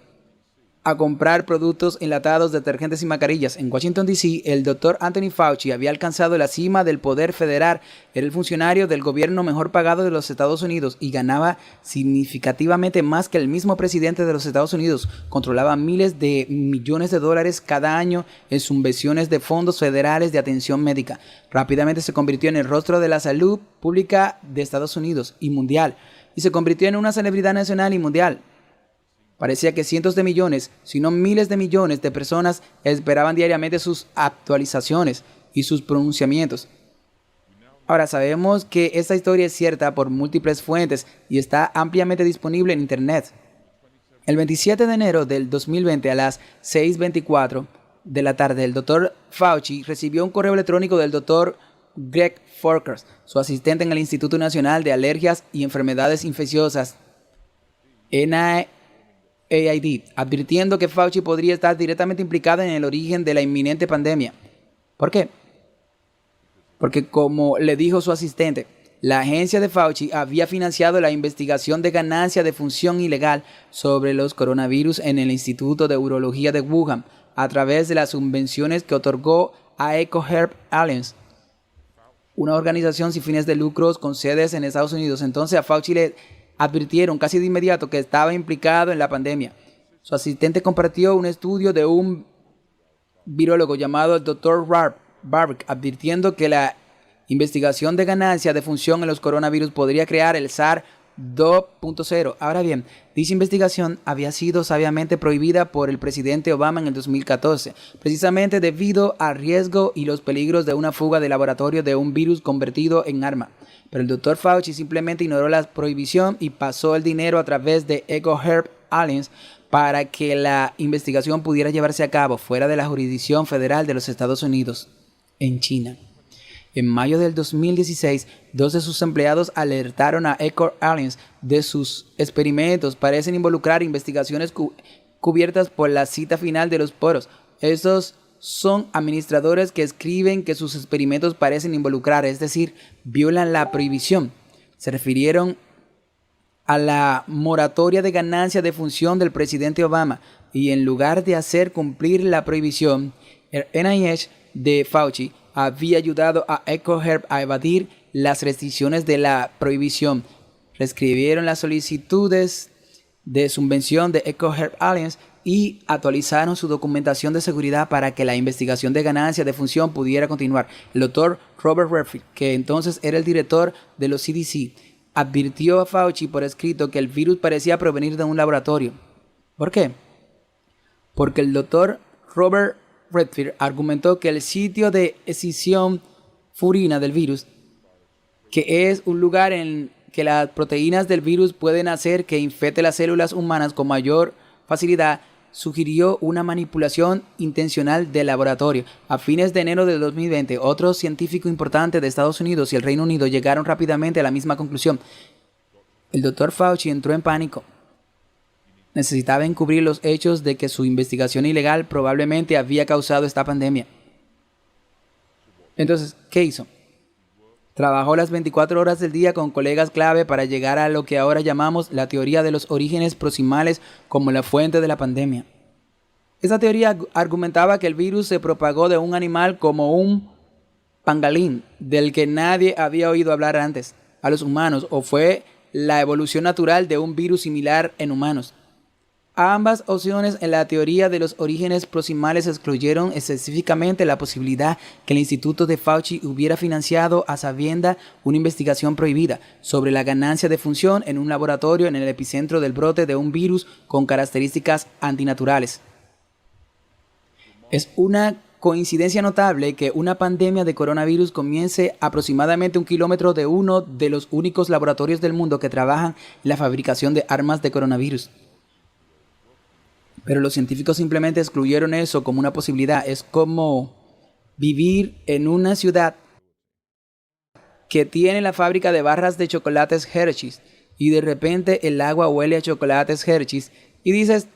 a comprar productos enlatados, detergentes y mascarillas. En Washington, D.C., el Dr. Anthony Fauci había alcanzado la cima del poder federal. Era el funcionario del gobierno mejor pagado de los Estados Unidos y ganaba significativamente más que el mismo presidente de los Estados Unidos. Controlaba miles de millones de dólares cada año en subvenciones de fondos federales de atención médica. Rápidamente se convirtió en el rostro de la salud pública de Estados Unidos y mundial, y se convirtió en una celebridad nacional y mundial. Parecía que cientos de millones, si no miles de millones de personas esperaban diariamente sus actualizaciones y sus pronunciamientos. Ahora sabemos que esta historia es cierta por múltiples fuentes y está ampliamente disponible en Internet. El 27 de enero del 2020 a las 6:24 de la tarde, el Dr. Fauci recibió un correo electrónico del Dr. Greg Forkers, su asistente en el Instituto Nacional de Alergias y Enfermedades Infecciosas, NIAID, advirtiendo que Fauci podría estar directamente implicado en el origen de la inminente pandemia. ¿Por qué? Porque, como le dijo su asistente, la agencia de Fauci había financiado la investigación de ganancia de función ilegal sobre los coronavirus en el Instituto de Urología de Wuhan a través de las subvenciones que otorgó a EcoHealth Alliance, una organización sin fines de lucros con sedes en Estados Unidos. Entonces a Fauci le advirtieron casi de inmediato que estaba implicado en la pandemia. Su asistente compartió un estudio de un virólogo llamado Dr. Barbic, advirtiendo que la investigación de ganancia de función en los coronavirus podría crear el SARS-2.0. Ahora bien, dicha investigación había sido sabiamente prohibida por el presidente Obama en el 2014, precisamente debido al riesgo y los peligros de una fuga de laboratorio de un virus convertido en arma. Pero el Dr. Fauci simplemente ignoró la prohibición y pasó el dinero a través de EcoHealth Alliance para que la investigación pudiera llevarse a cabo fuera de la jurisdicción federal de los Estados Unidos, en China. En mayo del 2016, 2 de sus empleados alertaron a EcoHealth Alliance de sus experimentos parecen involucrar investigaciones cubiertas por la cita final de los poros. Estos son administradores que escriben que sus experimentos parecen involucrar, es decir, violan la prohibición. Se refirieron a la moratoria de ganancia de función del presidente Obama, y en lugar de hacer cumplir la prohibición, el NIH de Fauci había ayudado a EcoHealth a evadir las restricciones de la prohibición. Reescribieron las solicitudes de subvención de EcoHealth Alliance y actualizaron su documentación de seguridad para que la investigación de ganancia de función pudiera continuar. El doctor Robert Redfield, que entonces era el director de los CDC, advirtió a Fauci por escrito que el virus parecía provenir de un laboratorio. ¿Por qué? Porque el doctor Robert Redfield argumentó que el sitio de escisión furina del virus, que es un lugar en que las proteínas del virus pueden hacer que infecte las células humanas con mayor facilidad, sugirió una manipulación intencional del laboratorio. A fines de enero de 2020, otros científicos importantes de Estados Unidos y el Reino Unido llegaron rápidamente a la misma conclusión. El doctor Fauci entró en pánico. Necesitaba encubrir los hechos de que su investigación ilegal probablemente había causado esta pandemia. Entonces, ¿qué hizo? Trabajó las 24 horas del día con colegas clave para llegar a lo que ahora llamamos la teoría de los orígenes proximales como la fuente de la pandemia. Esta teoría argumentaba que el virus se propagó de un animal como un pangolín, del que nadie había oído hablar antes, a los humanos, o fue la evolución natural de un virus similar en humanos. Ambas opciones en la teoría de los orígenes proximales excluyeron específicamente la posibilidad que el Instituto de Fauci hubiera financiado a sabiendas una investigación prohibida sobre la ganancia de función en un laboratorio en el epicentro del brote de un virus con características antinaturales. Es una coincidencia notable que una pandemia de coronavirus comience aproximadamente 1 kilómetro de uno de los únicos laboratorios del mundo que trabajan en la fabricación de armas de coronavirus. Pero los científicos simplemente excluyeron eso como una posibilidad. Es como vivir en una ciudad que tiene la fábrica de barras de chocolates Hershey's y de repente el agua huele a chocolates Hershey's y dices,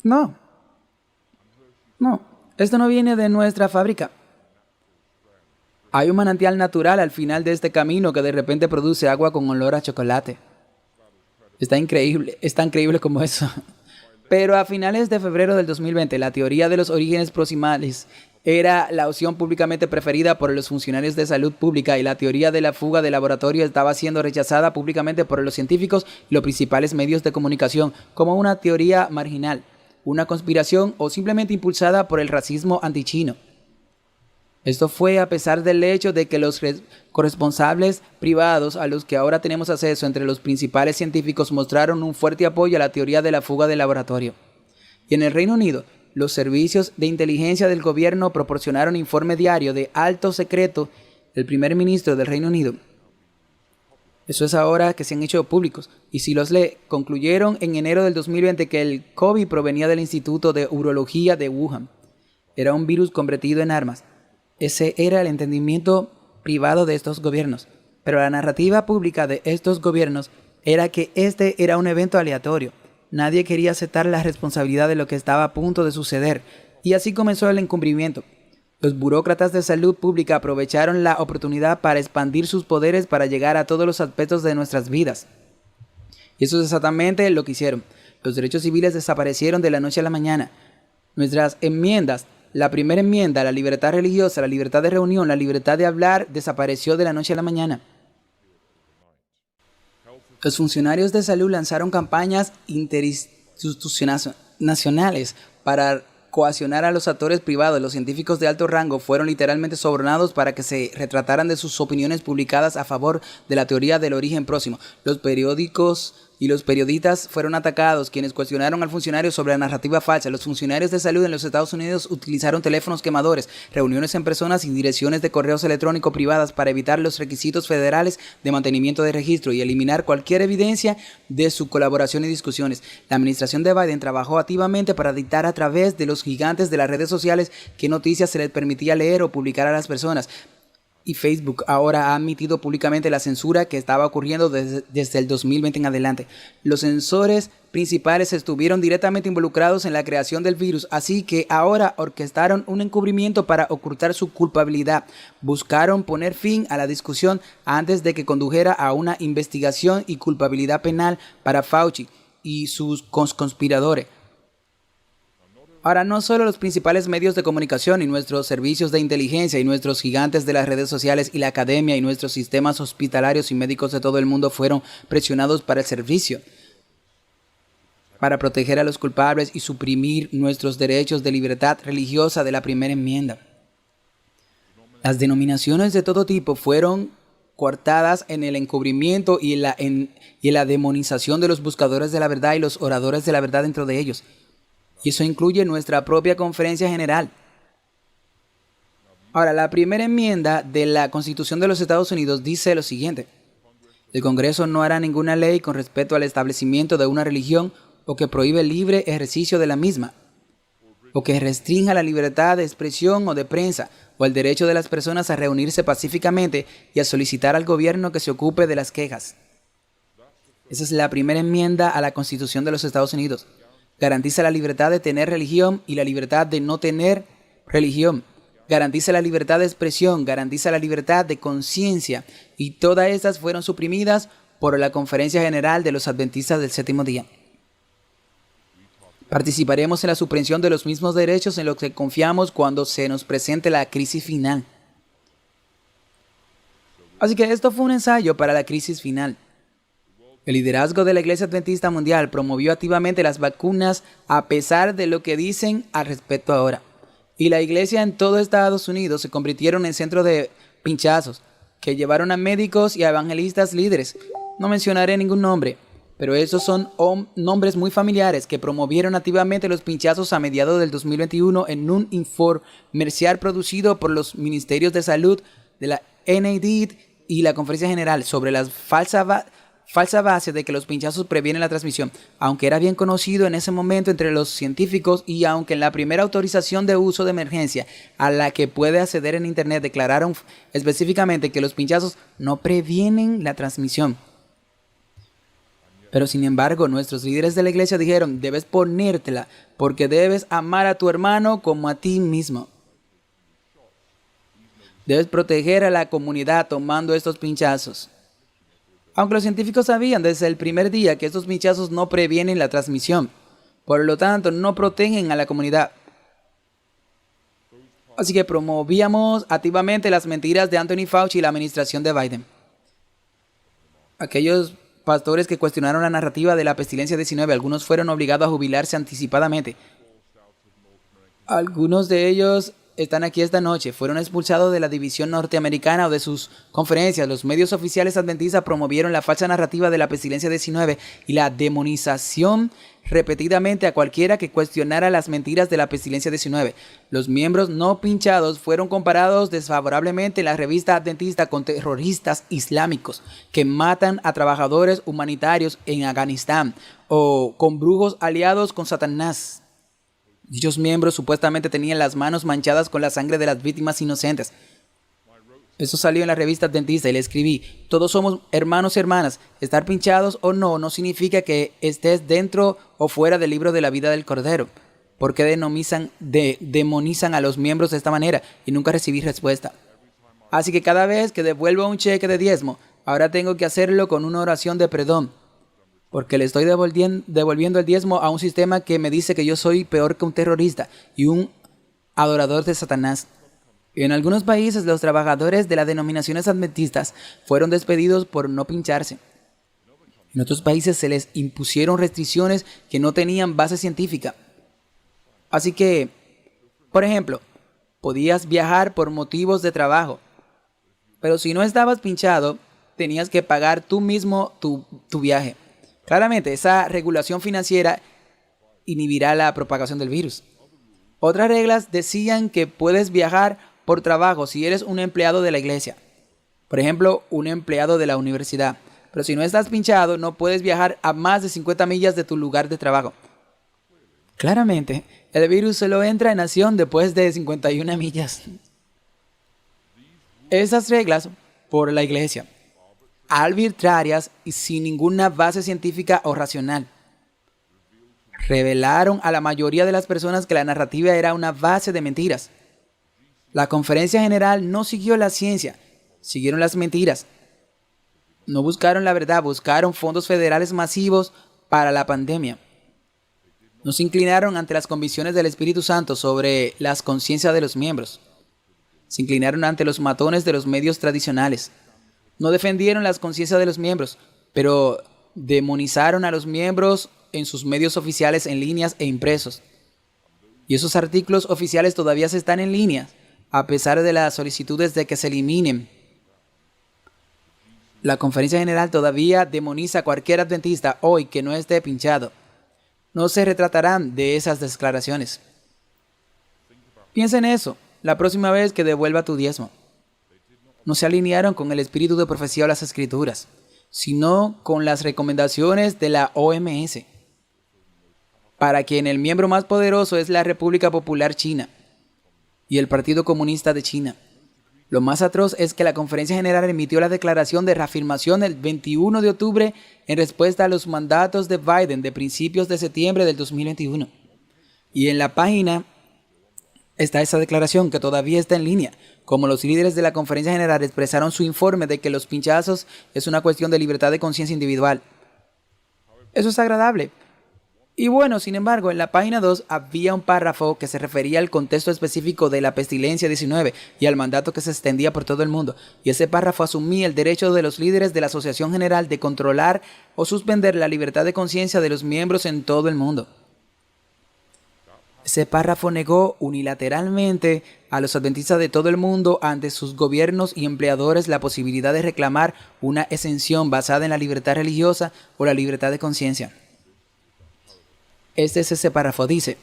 no, esto no viene de nuestra fábrica. Hay un manantial natural al final de este camino que de repente produce agua con olor a chocolate. Está increíble, es tan increíble como eso. Pero a finales de febrero del 2020, la teoría de los orígenes proximales era la opción públicamente preferida por los funcionarios de salud pública y la teoría de la fuga de laboratorio estaba siendo rechazada públicamente por los científicos y los principales medios de comunicación como una teoría marginal, una conspiración o simplemente impulsada por el racismo antichino. Esto fue a pesar del hecho de que los corresponsables privados a los que ahora tenemos acceso entre los principales científicos mostraron un fuerte apoyo a la teoría de la fuga del laboratorio. Y en el Reino Unido, los servicios de inteligencia del gobierno proporcionaron informe diario de alto secreto del primer ministro del Reino Unido. Eso es ahora que se han hecho públicos. Y si los lee, concluyeron en enero del 2020 que el COVID provenía del Instituto de Urología de Wuhan. Era un virus convertido en armas. Ese era el entendimiento privado de estos gobiernos. Pero la narrativa pública de estos gobiernos era que este era un evento aleatorio. Nadie quería aceptar la responsabilidad de lo que estaba a punto de suceder. Y así comenzó el encubrimiento. Los burócratas de salud pública aprovecharon la oportunidad para expandir sus poderes para llegar a todos los aspectos de nuestras vidas. Y eso es exactamente lo que hicieron. Los derechos civiles desaparecieron de la noche a la mañana. Nuestras enmiendas, la primera enmienda, la libertad religiosa, la libertad de reunión, la libertad de hablar, desapareció de la noche a la mañana. Los funcionarios de salud lanzaron campañas interinstitucionales para coaccionar a los actores privados. Los científicos de alto rango fueron literalmente sobornados para que se retrataran de sus opiniones publicadas a favor de la teoría del origen próximo. Los periódicos y los periodistas fueron atacados, quienes cuestionaron al funcionario sobre la narrativa falsa. Los funcionarios de salud en los Estados Unidos utilizaron teléfonos quemadores, reuniones en personas y direcciones de correos electrónicos privadas para evitar los requisitos federales de mantenimiento de registro y eliminar cualquier evidencia de su colaboración y discusiones. La administración de Biden trabajó activamente para dictar a través de los gigantes de las redes sociales qué noticias se les permitía leer o publicar a las personas. Y Facebook ahora ha admitido públicamente la censura que estaba ocurriendo desde el 2020 en adelante. Los censores principales estuvieron directamente involucrados en la creación del virus, así que ahora orquestaron un encubrimiento para ocultar su culpabilidad. Buscaron poner fin a la discusión antes de que condujera a una investigación y culpabilidad penal para Fauci y sus conspiradores. Ahora, no solo los principales medios de comunicación y nuestros servicios de inteligencia y nuestros gigantes de las redes sociales y la academia y nuestros sistemas hospitalarios y médicos de todo el mundo fueron presionados para el servicio. para proteger a los culpables y suprimir nuestros derechos de libertad religiosa de la primera enmienda. Las denominaciones de todo tipo fueron coartadas en el encubrimiento y en la demonización de los buscadores de la verdad y los oradores de la verdad dentro de ellos. Y eso incluye nuestra propia conferencia general. Ahora, la primera enmienda de la Constitución de los Estados Unidos dice lo siguiente: el Congreso no hará ninguna ley con respecto al establecimiento de una religión o que prohíbe el libre ejercicio de la misma, o que restrinja la libertad de expresión o de prensa, o el derecho de las personas a reunirse pacíficamente y a solicitar al gobierno que se ocupe de las quejas. Esa es la primera enmienda a la Constitución de los Estados Unidos. Garantiza la libertad de tener religión y la libertad de no tener religión. Garantiza la libertad de expresión, garantiza la libertad de conciencia, y todas estas fueron suprimidas por la Conferencia General de los Adventistas del Séptimo Día. Participaremos en la supresión de los mismos derechos en los que confiamos cuando se nos presente la crisis final. Así que esto fue un ensayo para la crisis final. El liderazgo de la Iglesia Adventista Mundial promovió activamente las vacunas a pesar de lo que dicen al respecto ahora. Y la iglesia en todo Estados Unidos se convirtieron en centro de pinchazos que llevaron a médicos y a evangelistas líderes. No mencionaré ningún nombre, pero esos son nombres muy familiares que promovieron activamente los pinchazos a mediados del 2021 en un infomercial producido por los Ministerios de Salud de la NID y la Conferencia General sobre la falsa base de que los pinchazos previenen la transmisión, aunque era bien conocido en ese momento entre los científicos, y aunque en la primera autorización de uso de emergencia a la que puede acceder en internet declararon específicamente que los pinchazos no previenen la transmisión. Pero sin embargo, nuestros líderes de la iglesia dijeron: debes ponértela porque debes amar a tu hermano como a ti mismo. Debes proteger a la comunidad tomando estos pinchazos. Aunque los científicos sabían desde el primer día que estos pinchazos no previenen la transmisión, por lo tanto no protegen a la comunidad. Así que promovíamos activamente las mentiras de Anthony Fauci y la administración de Biden. Aquellos pastores que cuestionaron la narrativa de la pestilencia 19, algunos fueron obligados a jubilarse anticipadamente. Algunos de ellos están aquí esta noche, fueron expulsados de la división norteamericana o de sus conferencias. Los medios oficiales adventistas promovieron la falsa narrativa de la pestilencia 19 y la demonización repetidamente a cualquiera que cuestionara las mentiras de la pestilencia 19. Los miembros no pinchados fueron comparados desfavorablemente en la revista adventista con terroristas islámicos que matan a trabajadores humanitarios en Afganistán, o con brujos aliados con Satanás. Dichos miembros supuestamente tenían las manos manchadas con la sangre de las víctimas inocentes. Eso salió en la revista adventista y le escribí: todos somos hermanos y hermanas. Estar pinchados o no significa que estés dentro o fuera del libro de la vida del Cordero. ¿Por qué demonizan a los miembros de esta manera? Y nunca recibí respuesta. Así que cada vez que devuelvo un cheque de diezmo, ahora tengo que hacerlo con una oración de perdón, porque le estoy devolviendo el diezmo a un sistema que me dice que yo soy peor que un terrorista y un adorador de Satanás. En algunos países, los trabajadores de las denominaciones adventistas fueron despedidos por no pincharse. En otros países se les impusieron restricciones que no tenían base científica. Así que, por ejemplo, podías viajar por motivos de trabajo, pero si no estabas pinchado, tenías que pagar tú mismo tu viaje. Claramente, esa regulación financiera inhibirá la propagación del virus. Otras reglas decían que puedes viajar por trabajo si eres un empleado de la iglesia. Por ejemplo, un empleado de la universidad. Pero si no estás pinchado, no puedes viajar a más de 50 millas de tu lugar de trabajo. Claramente, el virus solo entra en acción después de 51 millas. Esas reglas, por la iglesia, arbitrarias y sin ninguna base científica o racional, revelaron a la mayoría de las personas que la narrativa era una base de mentiras. La Conferencia General no siguió la ciencia, siguieron las mentiras. No buscaron la verdad, buscaron fondos federales masivos para la pandemia. No se inclinaron ante las convicciones del Espíritu Santo sobre las conciencias de los miembros. Se inclinaron ante los matones de los medios tradicionales. No defendieron las conciencias de los miembros, pero demonizaron a los miembros en sus medios oficiales en líneas e impresos. Y esos artículos oficiales todavía se están en línea, a pesar de las solicitudes de que se eliminen. La Conferencia General todavía demoniza a cualquier adventista hoy que no esté pinchado. No se retratarán de esas declaraciones. Piensa en eso la próxima vez que devuelva tu diezmo. No se alinearon con el espíritu de profecía o las escrituras, sino con las recomendaciones de la OMS, para quien el miembro más poderoso es la República Popular China y el Partido Comunista de China. Lo más atroz es que la Conferencia General emitió la declaración de reafirmación el 21 de octubre en respuesta a los mandatos de Biden de principios de septiembre del 2021. Y en la página está esa declaración que todavía está en línea, como los líderes de la Conferencia General expresaron su informe de que los pinchazos es una cuestión de libertad de conciencia individual. Eso es agradable. Y bueno, sin embargo, en la página 2 había un párrafo que se refería al contexto específico de la pestilencia 19 y al mandato que se extendía por todo el mundo. Y ese párrafo asumía el derecho de los líderes de la Asociación General de controlar o suspender la libertad de conciencia de los miembros en todo el mundo. Ese párrafo negó unilateralmente a los adventistas de todo el mundo ante sus gobiernos y empleadores la posibilidad de reclamar una exención basada en la libertad religiosa o la libertad de conciencia. Este es ese párrafo, dice: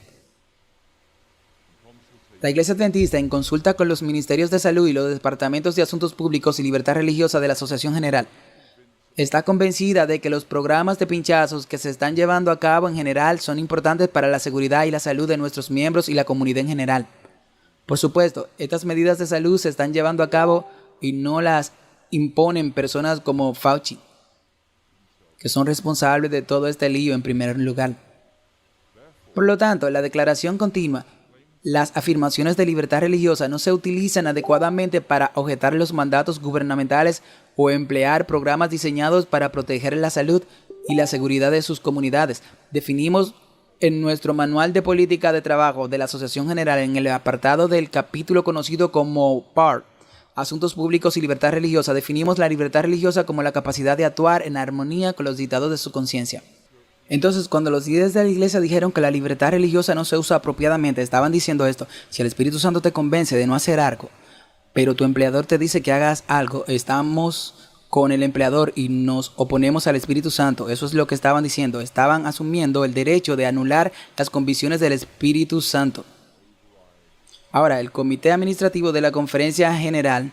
la Iglesia Adventista, en consulta con los Ministerios de Salud y los Departamentos de Asuntos Públicos y Libertad Religiosa de la Asociación General, está convencida de que los programas de pinchazos que se están llevando a cabo en general son importantes para la seguridad y la salud de nuestros miembros y la comunidad en general. Por supuesto, estas medidas de salud se están llevando a cabo y no las imponen personas como Fauci, que son responsables de todo este lío en primer lugar. Por lo tanto, la declaración continua: las afirmaciones de libertad religiosa no se utilizan adecuadamente para objetar los mandatos gubernamentales o emplear programas diseñados para proteger la salud y la seguridad de sus comunidades. Definimos en nuestro manual de política de trabajo de la Asociación General, en el apartado del capítulo conocido como PAR, Asuntos Públicos y Libertad Religiosa, definimos la libertad religiosa como la capacidad de actuar en armonía con los dictados de su conciencia. Entonces, cuando los líderes de la iglesia dijeron que la libertad religiosa no se usa apropiadamente, estaban diciendo esto: si el Espíritu Santo te convence de no hacer algo, pero tu empleador te dice que hagas algo, estamos con el empleador y nos oponemos al Espíritu Santo. Eso es lo que estaban diciendo. Estaban asumiendo el derecho de anular las convicciones del Espíritu Santo. Ahora, el Comité Administrativo de la Conferencia General,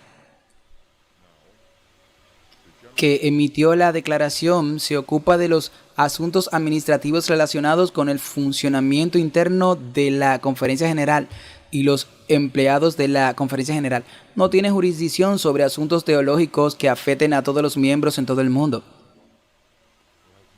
que emitió la declaración, se ocupa de los asuntos administrativos relacionados con el funcionamiento interno de la Conferencia General, y los empleados de la Conferencia General no tienen jurisdicción sobre asuntos teológicos que afecten a todos los miembros en todo el mundo.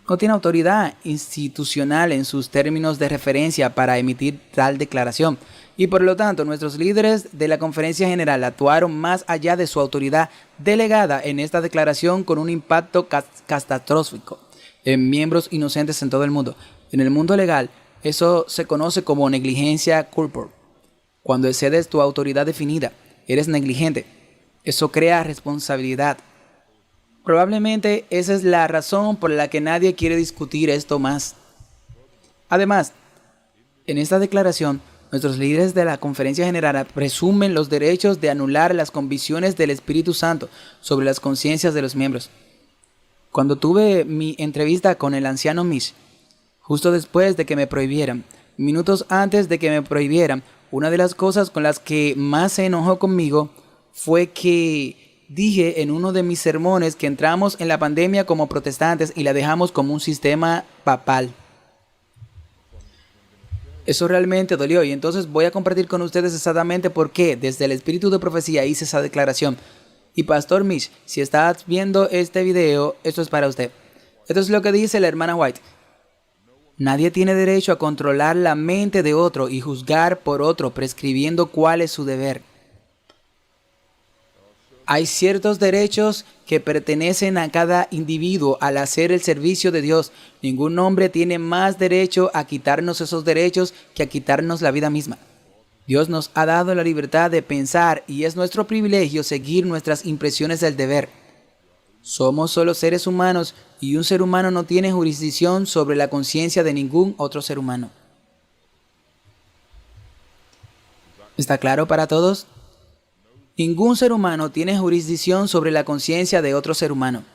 No tiene autoridad institucional en sus términos de referencia para emitir tal declaración, y por lo tanto nuestros líderes de la Conferencia General actuaron más allá de su autoridad delegada en esta declaración, con un impacto catastrófico en miembros inocentes en todo el mundo. En el mundo legal, eso se conoce como negligencia culpable. Cuando excedes tu autoridad definida, eres negligente. Eso crea responsabilidad. Probablemente esa es la razón por la que nadie quiere discutir esto más. Además, en esta declaración, nuestros líderes de la Conferencia General presumen los derechos de anular las convicciones del Espíritu Santo sobre las conciencias de los miembros. Cuando tuve mi entrevista con el anciano Mish, justo después de que me prohibieran, minutos antes de que me prohibieran, una de las cosas con las que más se enojó conmigo fue que dije en uno de mis sermones que entramos en la pandemia como protestantes y la dejamos como un sistema papal. Eso realmente dolió, y entonces voy a compartir con ustedes exactamente por qué desde el espíritu de profecía hice esa declaración. Y Pastor Mish, si estás viendo este video, esto es para usted. Esto es lo que dice la hermana White. Nadie tiene derecho a controlar la mente de otro y juzgar por otro, prescribiendo cuál es su deber. Hay ciertos derechos que pertenecen a cada individuo al hacer el servicio de Dios. Ningún hombre tiene más derecho a quitarnos esos derechos que a quitarnos la vida misma. Dios nos ha dado la libertad de pensar y es nuestro privilegio seguir nuestras impresiones del deber. Somos solo seres humanos y un ser humano no tiene jurisdicción sobre la conciencia de ningún otro ser humano. ¿Está claro para todos? Ningún ser humano tiene jurisdicción sobre la conciencia de otro ser humano.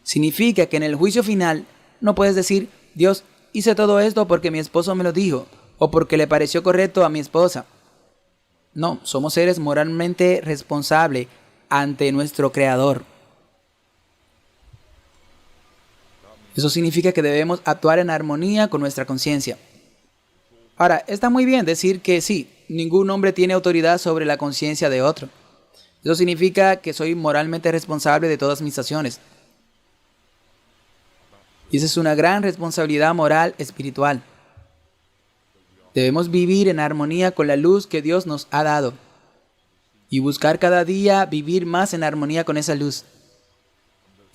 Significa que en el juicio final no puedes decir, Dios, hice todo esto porque mi esposo me lo dijo o porque le pareció correcto a mi esposa. No, somos seres moralmente responsables ante nuestro Creador. Eso significa que debemos actuar en armonía con nuestra conciencia. Ahora, está muy bien decir que sí, ningún hombre tiene autoridad sobre la conciencia de otro. Eso significa que soy moralmente responsable de todas mis acciones. Y esa es una gran responsabilidad moral espiritual. Debemos vivir en armonía con la luz que Dios nos ha dado y buscar cada día vivir más en armonía con esa luz.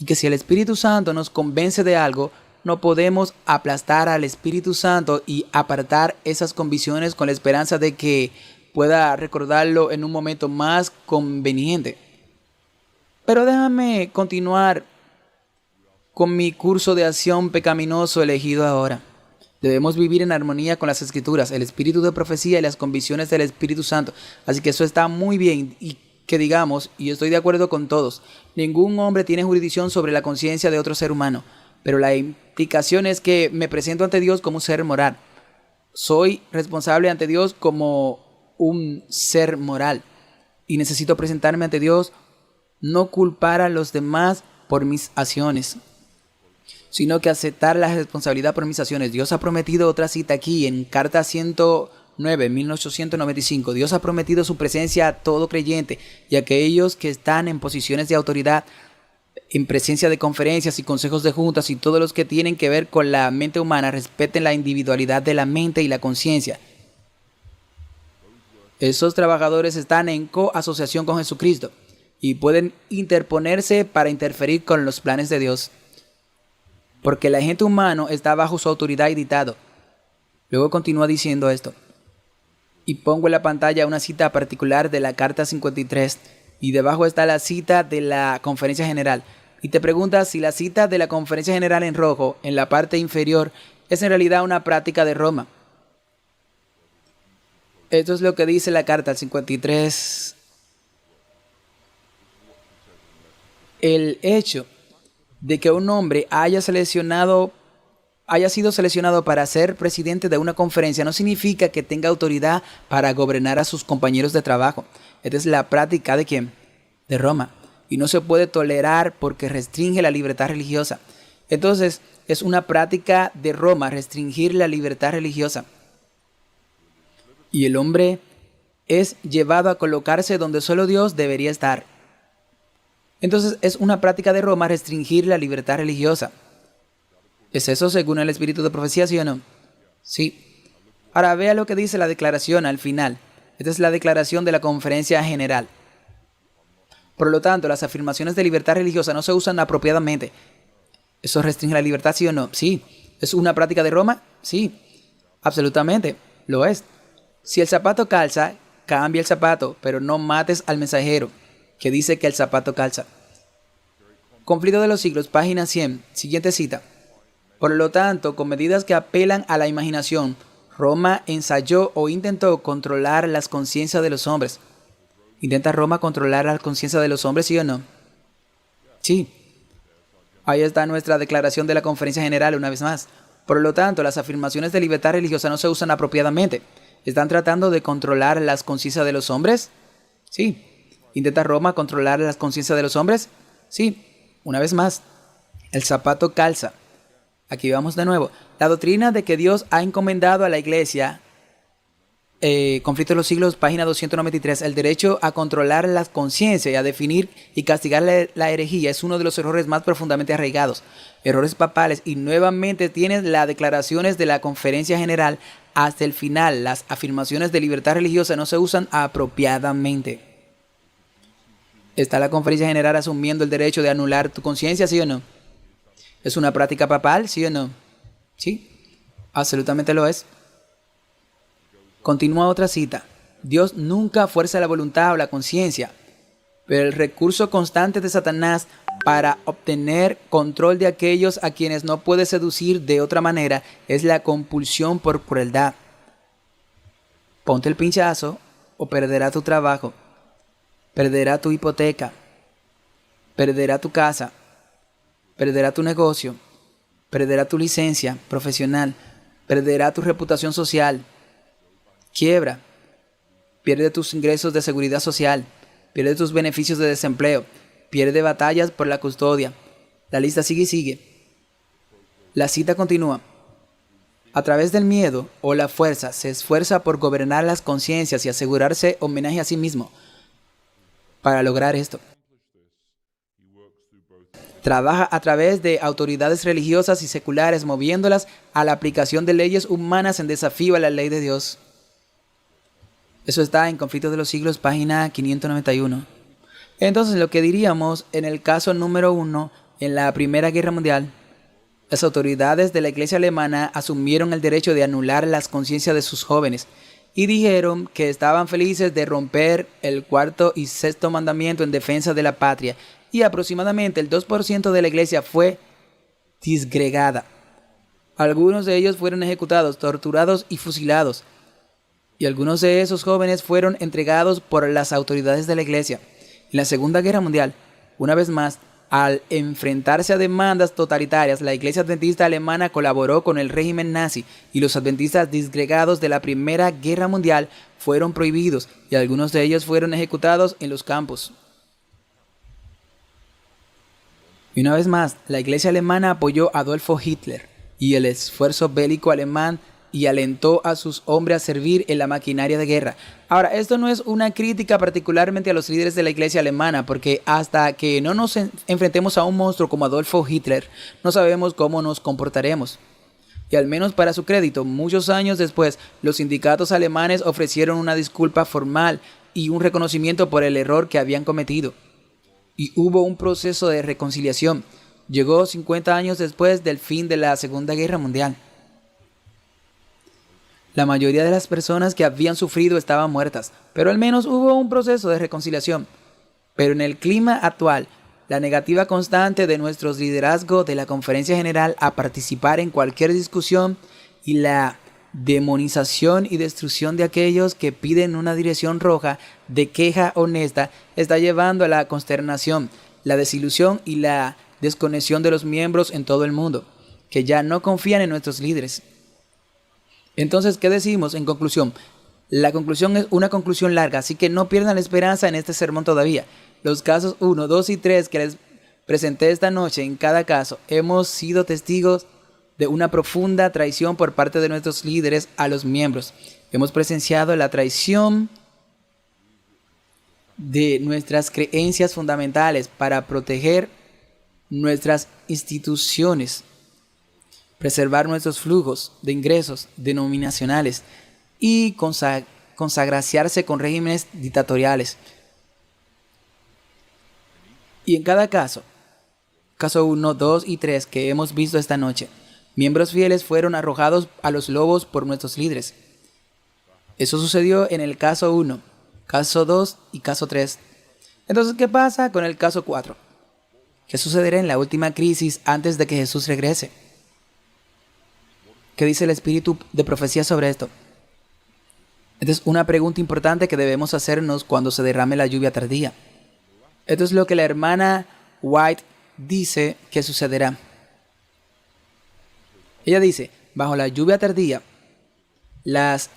Y que si el Espíritu Santo nos convence de algo, no podemos aplastar al Espíritu Santo y apartar esas convicciones con la esperanza de que pueda recordarlo en un momento más conveniente. Pero déjame continuar con mi curso de acción pecaminoso elegido ahora. Debemos vivir en armonía con las Escrituras, el espíritu de profecía y las convicciones del Espíritu Santo. Así que eso está muy bien y que digamos, y estoy de acuerdo con todos, ningún hombre tiene jurisdicción sobre la conciencia de otro ser humano, pero la implicación es que me presento ante Dios como un ser moral. Soy responsable ante Dios como un ser moral y necesito presentarme ante Dios, no culpar a los demás por mis acciones, sino que aceptar la responsabilidad por mis acciones. Dios ha prometido otra cita aquí en Carta 109, 1895. Dios ha prometido su presencia a todo creyente y a aquellos que están en posiciones de autoridad, en presencia de conferencias y consejos de juntas y todos los que tienen que ver con la mente humana, respeten la individualidad de la mente y la conciencia. Esos trabajadores están en coasociación con Jesucristo y pueden interponerse para interferir con los planes de Dios, porque el agente humano está bajo su autoridad y dictado. Luego continúa diciendo esto. Y pongo en la pantalla una cita particular de la Carta 53 y debajo está la cita de la Conferencia General. Y te preguntas si la cita de la Conferencia General en rojo, en la parte inferior, es en realidad una práctica de Roma. Esto es lo que dice la Carta 53. El hecho de que un hombre haya sido seleccionado para ser presidente de una conferencia no significa que tenga autoridad para gobernar a sus compañeros de trabajo. Esta es la práctica ¿de quién? De Roma. Y no se puede tolerar porque restringe la libertad religiosa. Entonces, es una práctica de Roma restringir la libertad religiosa. Y el hombre es llevado a colocarse donde solo Dios debería estar. Entonces es una práctica de Roma restringir la libertad religiosa. ¿Es eso según el espíritu de profecía, sí o no? Sí. Ahora vea lo que dice la declaración al final. Esta es la declaración de la Conferencia General. Por lo tanto, las afirmaciones de libertad religiosa no se usan apropiadamente. ¿Eso restringe la libertad, sí o no? Sí. ¿Es una práctica de Roma? Sí. Absolutamente. Lo es. Si el zapato calza, cambia el zapato, pero no mates al mensajero que dice que el zapato calza. Conflicto de los siglos, página 100, siguiente cita. Por lo tanto, con medidas que apelan a la imaginación, Roma ensayó o intentó controlar las conciencias de los hombres. ¿Intenta Roma controlar la conciencia de los hombres, sí o no? Sí. Ahí está nuestra declaración de la Conferencia General una vez más. Por lo tanto, las afirmaciones de libertad religiosa no se usan apropiadamente. ¿Están tratando de controlar las conciencias de los hombres? Sí. ¿Intenta Roma controlar las conciencias de los hombres? Sí. Una vez más, el zapato calza. Aquí vamos de nuevo. La doctrina de que Dios ha encomendado a la iglesia, Conflicto de los siglos, página 293, el derecho a controlar las conciencias y a definir y castigar la herejía es uno de los errores más profundamente arraigados. Errores papales, y nuevamente tienes las declaraciones de la Conferencia General hasta el final. Las afirmaciones de libertad religiosa no se usan apropiadamente. ¿Está la Conferencia General asumiendo el derecho de anular tu conciencia, sí o no? ¿Es una práctica papal, sí o no? Sí, absolutamente lo es. Continúa otra cita. Dios nunca fuerza la voluntad o la conciencia, Pero el recurso constante de Satanás para obtener control de aquellos a quienes no puede seducir de otra manera es la compulsión por crueldad. Ponte el pinchazo o perderá tu trabajo, perderá tu hipoteca, perderá tu casa, perderá tu negocio, perderá tu licencia profesional, perderá tu reputación social, quiebra, pierde tus ingresos de seguridad social, pierde tus beneficios de desempleo, pierde batallas por la custodia. La lista sigue y sigue. La cita continúa. A través del miedo o la fuerza se esfuerza por gobernar las conciencias y asegurarse homenaje a sí mismo. Para lograr esto, trabaja a través de autoridades religiosas y seculares, moviéndolas a la aplicación de leyes humanas en desafío a la ley de Dios. Eso está en Conflictos de los Siglos, página 591. Entonces, lo que diríamos en el caso número 1, en la Primera Guerra Mundial, las autoridades de la Iglesia alemana asumieron el derecho de anular las conciencias de sus jóvenes y dijeron que estaban felices de romper el cuarto y sexto mandamiento en defensa de la patria, y aproximadamente el 2% de la iglesia fue disgregada. Algunos de ellos fueron ejecutados, torturados y fusilados, y algunos de esos jóvenes fueron entregados por las autoridades de la iglesia. En la Segunda Guerra Mundial, una vez más, al enfrentarse a demandas totalitarias, la Iglesia Adventista alemana colaboró con el régimen nazi y los adventistas disgregados de la Primera Guerra Mundial fueron prohibidos y algunos de ellos fueron ejecutados en los campos. Y una vez más, la Iglesia alemana apoyó a Adolfo Hitler y el esfuerzo bélico alemán y alentó a sus hombres a servir en la maquinaria de guerra. Ahora, esto no es una crítica particularmente a los líderes de la iglesia alemana, porque hasta que no nos enfrentemos a un monstruo como Adolfo Hitler, no sabemos cómo nos comportaremos. Y al menos para su crédito, muchos años después, los sindicatos alemanes ofrecieron una disculpa formal y un reconocimiento por el error que habían cometido. Y hubo un proceso de reconciliación. Llegó 50 años después del fin de la Segunda Guerra Mundial. La mayoría de las personas que habían sufrido estaban muertas, pero al menos hubo un proceso de reconciliación. Pero en el clima actual, la negativa constante de nuestros liderazgos de la Conferencia General a participar en cualquier discusión y la demonización y destrucción de aquellos que piden una dirección roja de queja honesta está llevando a la consternación, la desilusión y la desconexión de los miembros en todo el mundo, que ya no confían en nuestros líderes. Entonces, ¿qué decimos en conclusión? La conclusión es una conclusión larga, así que no pierdan la esperanza en este sermón todavía. Los casos 1, 2 y 3 que les presenté esta noche, en cada caso, hemos sido testigos de una profunda traición por parte de nuestros líderes a los miembros. Hemos presenciado la traición de nuestras creencias fundamentales para proteger nuestras instituciones, preservar nuestros flujos de ingresos denominacionales y consagraciarse con regímenes dictatoriales. Y en cada caso 1, 2 y 3 que hemos visto esta noche, miembros fieles fueron arrojados a los lobos por nuestros líderes. Eso sucedió en el caso 1, caso 2 y caso 3. Entonces, ¿qué pasa con el caso 4? ¿Qué sucederá en la última crisis antes de que Jesús regrese? ¿Qué dice el espíritu de profecía sobre esto? Esta es una pregunta importante que debemos hacernos cuando se derrame la lluvia tardía. Esto es lo que la hermana White dice que sucederá. Ella dice, bajo la lluvia tardía, las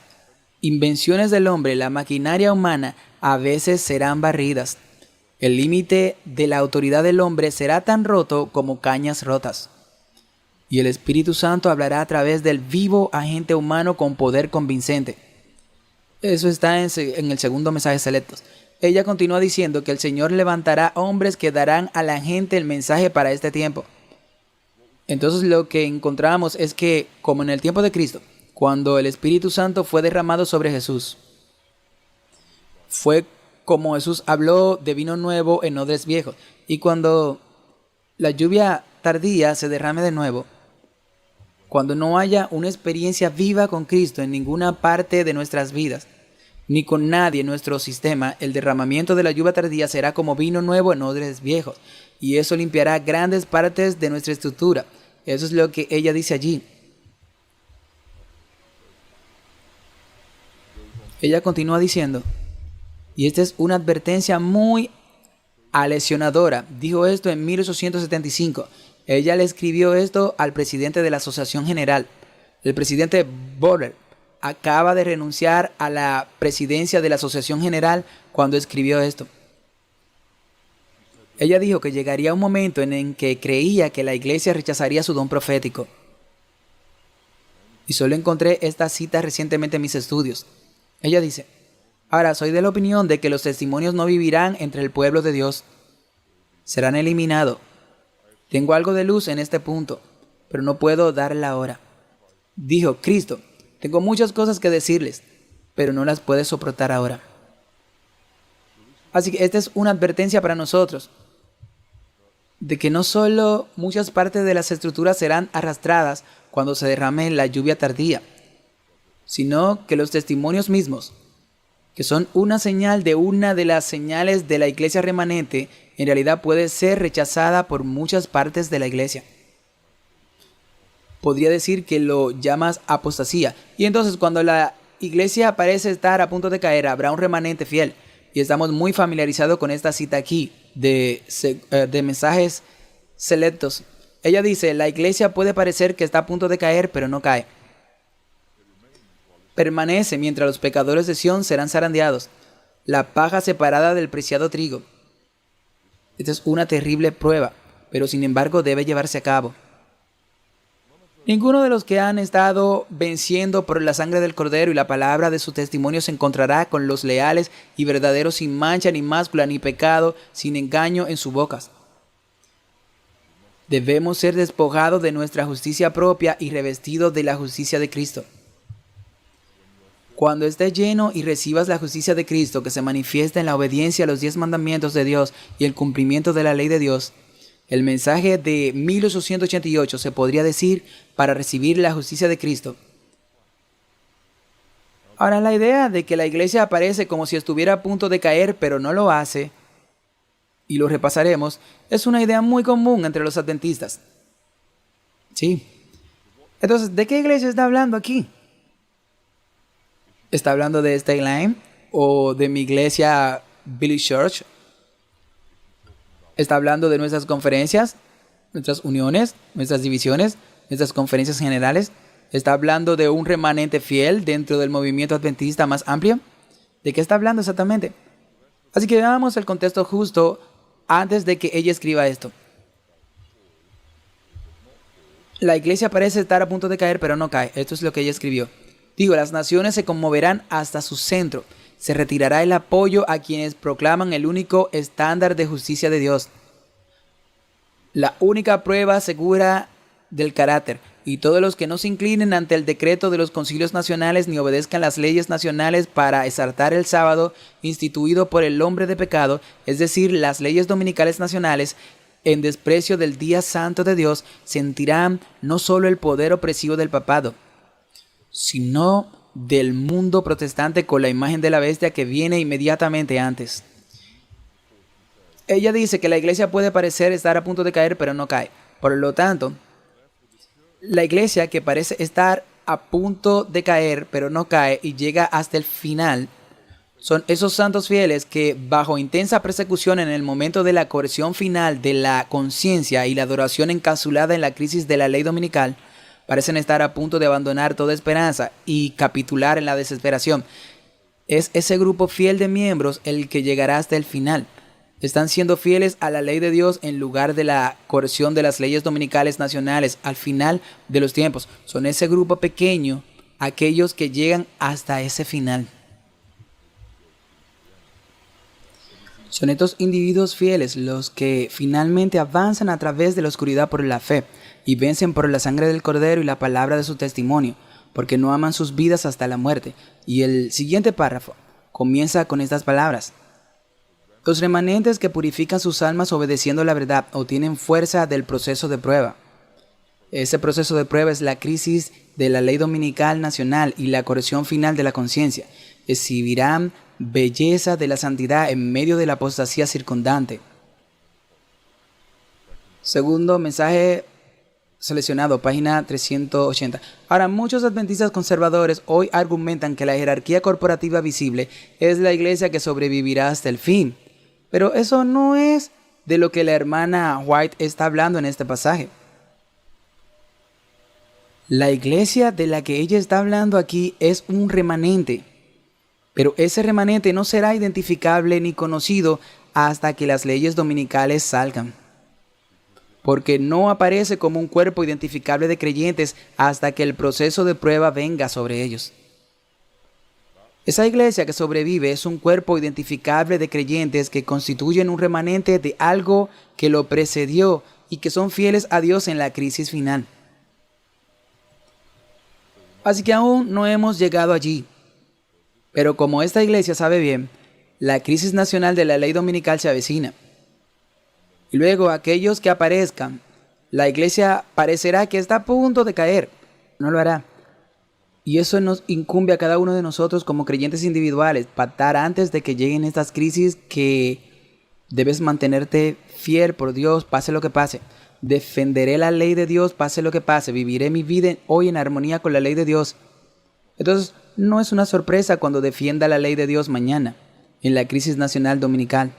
invenciones del hombre, la maquinaria humana, a veces serán barridas. El límite de la autoridad del hombre será tan roto como cañas rotas. Y el Espíritu Santo hablará a través del vivo agente humano con poder convincente. Eso está en el segundo mensaje selectos. Ella continúa diciendo que el Señor levantará hombres que darán a la gente el mensaje para este tiempo. Entonces lo que encontramos es que, como en el tiempo de Cristo, cuando el Espíritu Santo fue derramado sobre Jesús, fue como Jesús habló de vino nuevo en odres viejos. Y cuando la lluvia tardía se derrame de nuevo, cuando no haya una experiencia viva con Cristo en ninguna parte de nuestras vidas, ni con nadie en nuestro sistema. El derramamiento de la lluvia tardía será como vino nuevo en odres viejos, y eso limpiará grandes partes de nuestra estructura. Eso es lo que ella dice allí. Ella continúa diciendo, y esta es una advertencia muy lesionadora. Dijo esto en 1875. Ella le escribió esto al presidente de la Asociación General. El presidente Boller acaba de renunciar a la presidencia de la Asociación General cuando escribió esto. Ella dijo que llegaría un momento en que creía que la iglesia rechazaría su don profético. Y solo encontré esta cita recientemente en mis estudios. Ella dice, ahora soy de la opinión de que los testimonios no vivirán entre el pueblo de Dios. Serán eliminados. Tengo algo de luz en este punto, pero no puedo darla ahora. Dijo Cristo, tengo muchas cosas que decirles, pero no las puedes soportar ahora. Así que esta es una advertencia para nosotros, de que no solo muchas partes de las estructuras serán arrastradas cuando se derrame la lluvia tardía, sino que los testimonios mismos, que son una señal de una de las señales de la iglesia remanente, en realidad puede ser rechazada por muchas partes de la iglesia. Podría decir que lo llamas apostasía. Y entonces cuando la iglesia parece estar a punto de caer, habrá un remanente fiel. Y estamos muy familiarizados con esta cita aquí de mensajes selectos. Ella dice, la iglesia puede parecer que está a punto de caer, pero no cae. Permanece mientras los pecadores de Sión serán zarandeados, la paja separada del preciado trigo. Esta es una terrible prueba, pero sin embargo debe llevarse a cabo. Ninguno de los que han estado venciendo por la sangre del Cordero y la palabra de su testimonio se encontrará con los leales y verdaderos sin mancha, ni mácula, ni pecado, sin engaño en sus bocas. Debemos ser despojados de nuestra justicia propia y revestidos de la justicia de Cristo. Cuando estés lleno y recibas la justicia de Cristo que se manifiesta en la obediencia a los 10 mandamientos de Dios y el cumplimiento de la ley de Dios, el mensaje de 1888 se podría decir para recibir la justicia de Cristo. Ahora, la idea de que la iglesia aparece como si estuviera a punto de caer, pero no lo hace, y lo repasaremos, es una idea muy común entre los adventistas. Sí. Entonces, ¿de qué iglesia está hablando aquí? ¿Está hablando de Stay Line o de mi iglesia Billy Church? ¿Está hablando de nuestras conferencias, nuestras uniones, nuestras divisiones, nuestras conferencias generales? ¿Está hablando de un remanente fiel dentro del movimiento adventista más amplio? ¿De qué está hablando exactamente? Así que veamos el contexto justo antes de que ella escriba esto. La iglesia parece estar a punto de caer, pero no cae. Esto es lo que ella escribió. Digo, las naciones se conmoverán hasta su centro. Se retirará el apoyo a quienes proclaman el único estándar de justicia de Dios. La única prueba segura del carácter. Y todos los que no se inclinen ante el decreto de los concilios nacionales ni obedezcan las leyes nacionales para exaltar el sábado instituido por el hombre de pecado, es decir, las leyes dominicales nacionales, en desprecio del día santo de Dios, sentirán no solo el poder opresivo del papado, sino del mundo protestante con la imagen de la bestia que viene inmediatamente antes. Ella dice que la iglesia puede parecer estar a punto de caer, pero no cae. Por lo tanto, la iglesia que parece estar a punto de caer, pero no cae y llega hasta el final, son esos santos fieles que, bajo intensa persecución en el momento de la corrección final de la conciencia y la adoración encapsulada en la crisis de la ley dominical, parecen estar a punto de abandonar toda esperanza y capitular en la desesperación. Es ese grupo fiel de miembros el que llegará hasta el final. Están siendo fieles a la ley de Dios en lugar de la coerción de las leyes dominicales nacionales al final de los tiempos. Son ese grupo pequeño, aquellos que llegan hasta ese final. Son estos individuos fieles los que finalmente avanzan a través de la oscuridad por la fe y vencen por la sangre del Cordero y la palabra de su testimonio, porque no aman sus vidas hasta la muerte. Y el siguiente párrafo comienza con estas palabras. Los remanentes que purifican sus almas obedeciendo la verdad obtienen fuerza del proceso de prueba. Ese proceso de prueba es la crisis de la ley dominical nacional y la corrección final de la conciencia. exhibirán belleza de la santidad en medio de la apostasía circundante. Segundo mensaje seleccionado, página 380. Ahora, muchos adventistas conservadores hoy argumentan que la jerarquía corporativa visible es la iglesia que sobrevivirá hasta el fin. Pero eso no es de lo que la hermana White está hablando en este pasaje. La iglesia de la que ella está hablando aquí es un remanente, pero ese remanente no será identificable ni conocido hasta que las leyes dominicales salgan, porque no aparece como un cuerpo identificable de creyentes hasta que el proceso de prueba venga sobre ellos. Esa iglesia que sobrevive es un cuerpo identificable de creyentes que constituyen un remanente de algo que lo precedió y que son fieles a Dios en la crisis final. Así que aún no hemos llegado allí. Pero como esta iglesia sabe bien, la crisis nacional de la ley dominical se avecina. Y luego aquellos que aparezcan, la iglesia parecerá que está a punto de caer. No lo hará. Y eso nos incumbe a cada uno de nosotros como creyentes individuales, pactar antes de que lleguen estas crisis que debes mantenerte fiel por Dios, pase lo que pase. Defenderé la ley de Dios, pase lo que pase. Viviré mi vida hoy en armonía con la ley de Dios. Entonces, no es una sorpresa cuando defienda la ley de Dios mañana, en la crisis nacional dominical.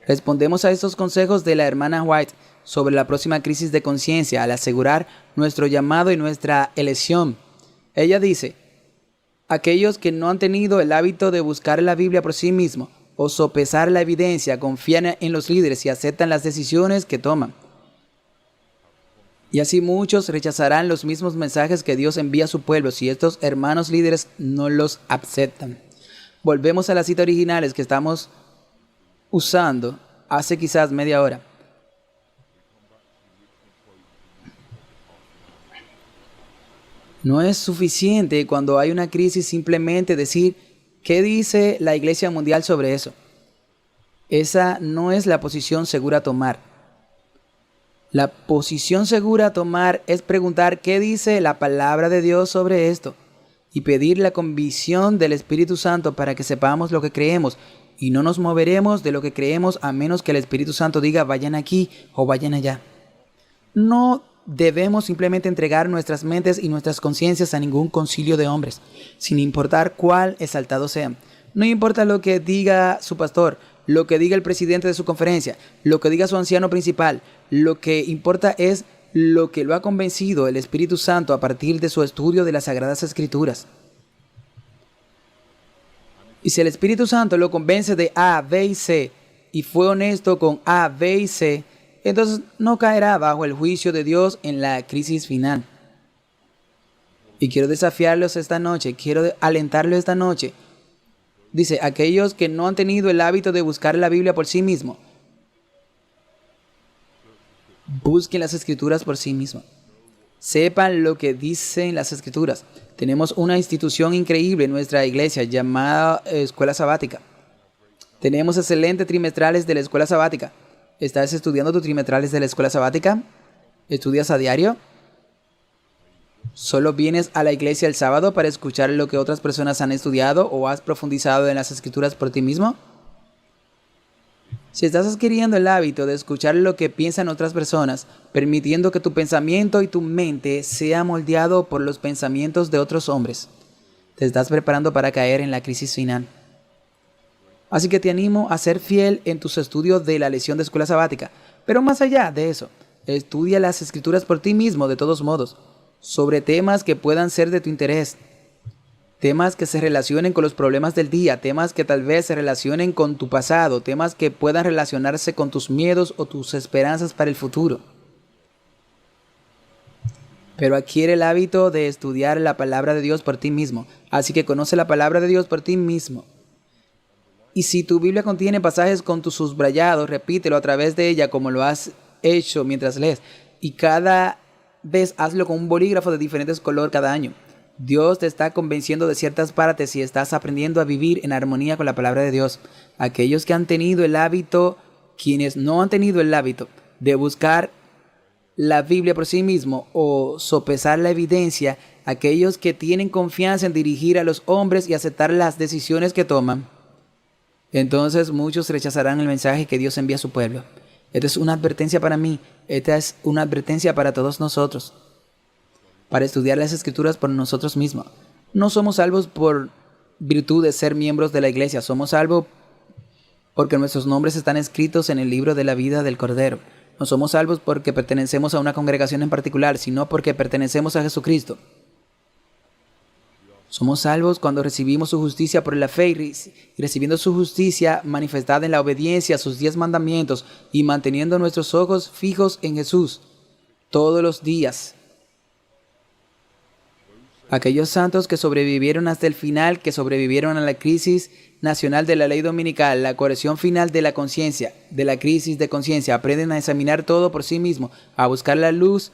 Respondemos a estos consejos de la hermana White sobre la próxima crisis de conciencia al asegurar nuestro llamado y nuestra elección. Ella dice, aquellos que no han tenido el hábito de buscar la Biblia por sí mismos o sopesar la evidencia, confían en los líderes y aceptan las decisiones que toman. Y así muchos rechazarán los mismos mensajes que Dios envía a su pueblo si estos hermanos líderes no los aceptan. Volvemos a las citas originales que estamos usando hace quizás media hora. No es suficiente cuando hay una crisis simplemente decir ¿qué dice la Iglesia Mundial sobre eso? Esa no es la posición segura a tomar. La posición segura a tomar es preguntar qué dice la palabra de Dios sobre esto y pedir la convicción del Espíritu Santo para que sepamos lo que creemos y no nos moveremos de lo que creemos a menos que el Espíritu Santo diga vayan aquí o vayan allá. No debemos simplemente entregar nuestras mentes y nuestras conciencias a ningún concilio de hombres, sin importar cuál exaltado sean. No importa lo que diga su pastor, lo que diga el presidente de su conferencia, lo que diga su anciano principal. Lo que importa es lo que lo ha convencido el Espíritu Santo a partir de su estudio de las Sagradas Escrituras. Y si el Espíritu Santo lo convence de A, B y C, y fue honesto con A, B y C, entonces no caerá bajo el juicio de Dios en la crisis final. Y quiero desafiarlos esta noche, quiero alentarlos esta noche. Dice, aquellos que no han tenido el hábito de buscar la Biblia por sí mismos, busquen las Escrituras por sí mismos. Sepan lo que dicen las Escrituras. Tenemos una institución increíble en nuestra iglesia llamada Escuela Sabática. Tenemos excelentes trimestrales de la Escuela Sabática. ¿Estás estudiando tus trimestrales de la Escuela Sabática? ¿Estudias a diario? ¿Solo vienes a la iglesia el sábado para escuchar lo que otras personas han estudiado o has profundizado en las Escrituras por ti mismo? Si estás adquiriendo el hábito de escuchar lo que piensan otras personas, permitiendo que tu pensamiento y tu mente sea moldeado por los pensamientos de otros hombres, te estás preparando para caer en la crisis final. Así que te animo a ser fiel en tus estudios de la lección de escuela sabática. Pero más allá de eso, estudia las Escrituras por ti mismo de todos modos, sobre temas que puedan ser de tu interés. Temas que se relacionen con los problemas del día, temas que tal vez se relacionen con tu pasado, temas que puedan relacionarse con tus miedos o tus esperanzas para el futuro. Pero adquiere el hábito de estudiar la palabra de Dios por ti mismo. Así que conoce la palabra de Dios por ti mismo. Y si tu Biblia contiene pasajes con tus subrayados, repítelo a través de ella como lo has hecho mientras lees. Y cada vez hazlo con un bolígrafo de diferentes color cada año. Dios te está convenciendo de ciertas partes y estás aprendiendo a vivir en armonía con la palabra de Dios. Aquellos que han tenido el hábito, quienes no han tenido el hábito de buscar la Biblia por sí mismo o sopesar la evidencia, aquellos que tienen confianza en dirigir a los hombres y aceptar las decisiones que toman, entonces muchos rechazarán el mensaje que Dios envía a su pueblo. Esta es una advertencia para mí, esta es una advertencia para todos nosotros, para estudiar las Escrituras por nosotros mismos. No somos salvos por virtud de ser miembros de la iglesia, somos salvos porque nuestros nombres están escritos en el libro de la vida del Cordero. No somos salvos porque pertenecemos a una congregación en particular, sino porque pertenecemos a Jesucristo. Somos salvos cuando recibimos su justicia por la fe y recibiendo su justicia manifestada en la obediencia a sus 10 mandamientos y manteniendo nuestros ojos fijos en Jesús todos los días. Aquellos santos que sobrevivieron hasta el final, que sobrevivieron a la crisis nacional de la ley dominical, la corrección final de la conciencia, de la crisis de conciencia, aprenden a examinar todo por sí mismo, a buscar la luz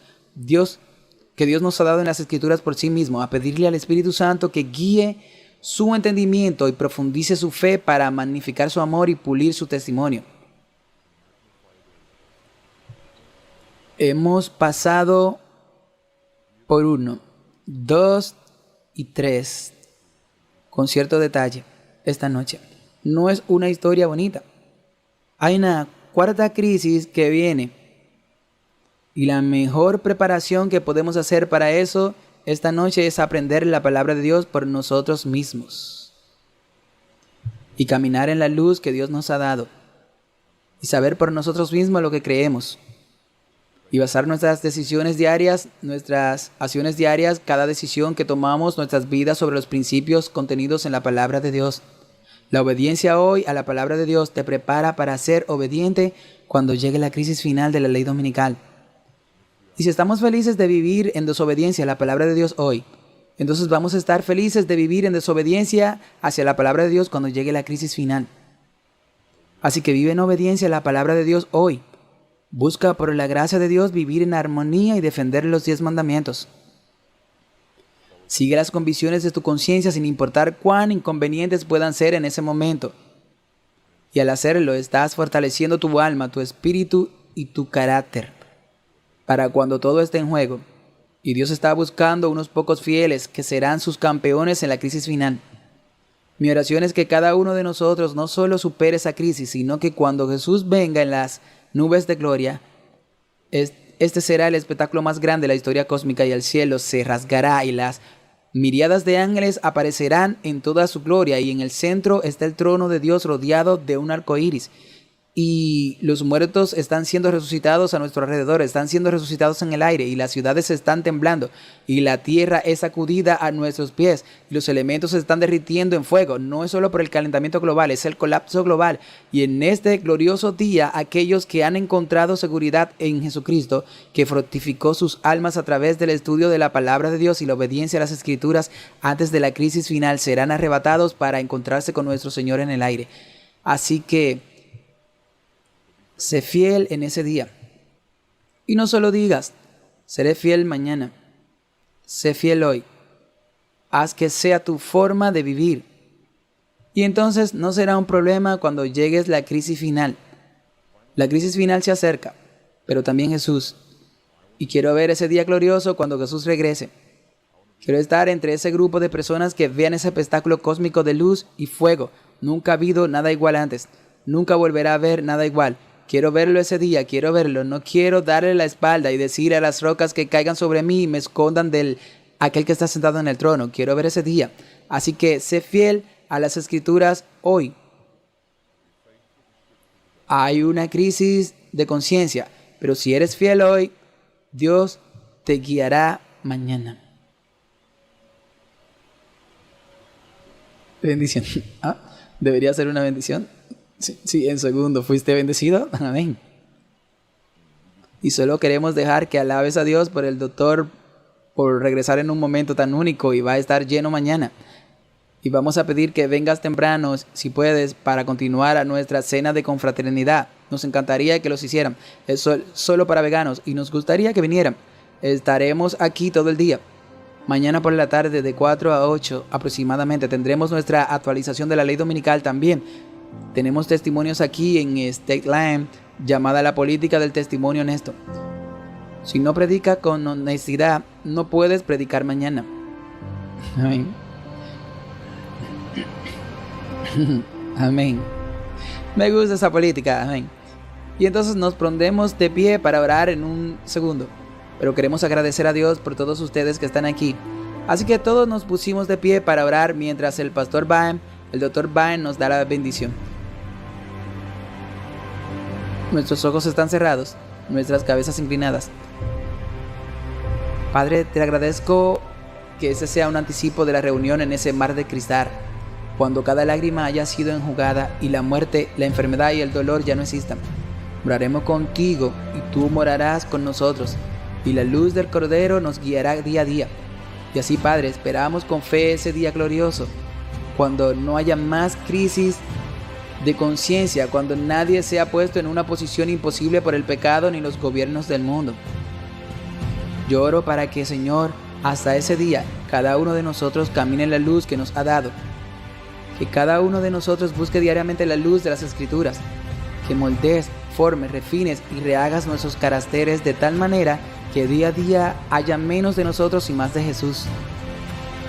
que Dios nos ha dado en las Escrituras por sí mismo, a pedirle al Espíritu Santo que guíe su entendimiento y profundice su fe para magnificar su amor y pulir su testimonio. Hemos pasado por 1, 2 y 3 con cierto detalle esta noche. No es una historia bonita. Hay una cuarta crisis que viene. Y la mejor preparación que podemos hacer para eso esta noche es aprender la palabra de Dios por nosotros mismos. Y caminar en la luz que Dios nos ha dado. Y saber por nosotros mismos lo que creemos. Y basar nuestras decisiones diarias, nuestras acciones diarias, cada decisión que tomamos, nuestras vidas sobre los principios contenidos en la palabra de Dios. La obediencia hoy a la palabra de Dios te prepara para ser obediente cuando llegue la crisis final de la ley dominical. Y si estamos felices de vivir en desobediencia a la palabra de Dios hoy, entonces vamos a estar felices de vivir en desobediencia hacia la palabra de Dios cuando llegue la crisis final. Así que vive en obediencia a la palabra de Dios hoy. Busca por la gracia de Dios vivir en armonía y defender los 10 mandamientos. Sigue las convicciones de tu conciencia sin importar cuán inconvenientes puedan ser en ese momento. Y al hacerlo estás fortaleciendo tu alma, tu espíritu y tu carácter. Para cuando todo esté en juego, y Dios está buscando unos pocos fieles que serán sus campeones en la crisis final. Mi oración es que cada uno de nosotros no solo supere esa crisis, sino que cuando Jesús venga en las nubes de gloria, este será el espectáculo más grande de la historia cósmica y el cielo se rasgará y las miríadas de ángeles aparecerán en toda su gloria y en el centro está el trono de Dios rodeado de un arco iris. Y los muertos están siendo resucitados a nuestro alrededor, están siendo resucitados en el aire y las ciudades están temblando y la tierra es sacudida a nuestros pies y los elementos se están derritiendo en fuego. No es solo por el calentamiento global, es el colapso global. Y en este glorioso día, aquellos que han encontrado seguridad en Jesucristo, que fortificó sus almas a través del estudio de la palabra de Dios y la obediencia a las Escrituras antes de la crisis final, serán arrebatados para encontrarse con nuestro Señor en el aire. Así que sé fiel en ese día. Y no solo digas, seré fiel mañana. Sé fiel hoy. Haz que sea tu forma de vivir. Y entonces no será un problema cuando llegues la crisis final. La crisis final se acerca, pero también Jesús. Y quiero ver ese día glorioso cuando Jesús regrese. Quiero estar entre ese grupo de personas que vean ese espectáculo cósmico de luz y fuego. Nunca ha habido nada igual antes. Nunca volverá a haber nada igual. Quiero verlo ese día, quiero verlo. No quiero darle la espalda y decir a las rocas que caigan sobre mí y me escondan del aquel que está sentado en el trono. Quiero ver ese día. Así que sé fiel a las Escrituras hoy. Hay una crisis de conciencia, pero si eres fiel hoy, Dios te guiará mañana. Bendición. ¿Debería ser una bendición? Sí, en segundo, ¿fuiste bendecido? Amén. Y solo queremos dejar que alabes a Dios por el doctor, por regresar en un momento tan único y va a estar lleno mañana. Y vamos a pedir que vengas temprano, si puedes, para continuar a nuestra cena de confraternidad. Nos encantaría que los hicieran. Es solo para veganos y nos gustaría que vinieran. Estaremos aquí todo el día. Mañana por la tarde de 4 a 8 aproximadamente tendremos nuestra actualización de la ley dominical también. Tenemos testimonios aquí en State Line llamada la política del testimonio honesto. Si no predicas con honestidad, no puedes predicar mañana. Amén. Amén. Me gusta esa política. Amén. Y entonces nos pondremos de pie para orar en un segundo. Pero queremos agradecer a Dios por todos ustedes que están aquí. Así que todos nos pusimos de pie para orar mientras el pastor Baem, el doctor Baem, nos da la bendición. Nuestros ojos están cerrados, nuestras cabezas inclinadas. Padre, te agradezco que ese sea un anticipo de la reunión en ese mar de cristal, cuando cada lágrima haya sido enjugada y la muerte, la enfermedad y el dolor ya no existan. Moraremos contigo y tú morarás con nosotros, y la luz del Cordero nos guiará día a día. Y así, Padre, esperamos con fe ese día glorioso, cuando no haya más crisis de conciencia, cuando nadie sea puesto en una posición imposible por el pecado ni los gobiernos del mundo. Yo oro para que, Señor, hasta ese día, cada uno de nosotros camine en la luz que nos ha dado. Que cada uno de nosotros busque diariamente la luz de las Escrituras. Que moldees, formes, refines y rehagas nuestros caracteres de tal manera que día a día haya menos de nosotros y más de Jesús.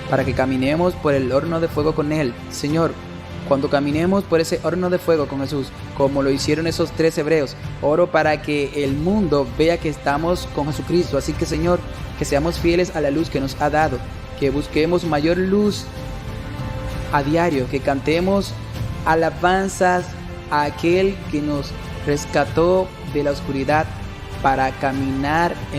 Para que caminemos por el horno de fuego con Él. Señor, cuando caminemos por ese horno de fuego con Jesús, como lo hicieron esos 3 hebreos, oro para que el mundo vea que estamos con Jesucristo. Así que, Señor, que seamos fieles a la luz que nos ha dado, que busquemos mayor luz a diario, que cantemos alabanzas a aquel que nos rescató de la oscuridad para caminar en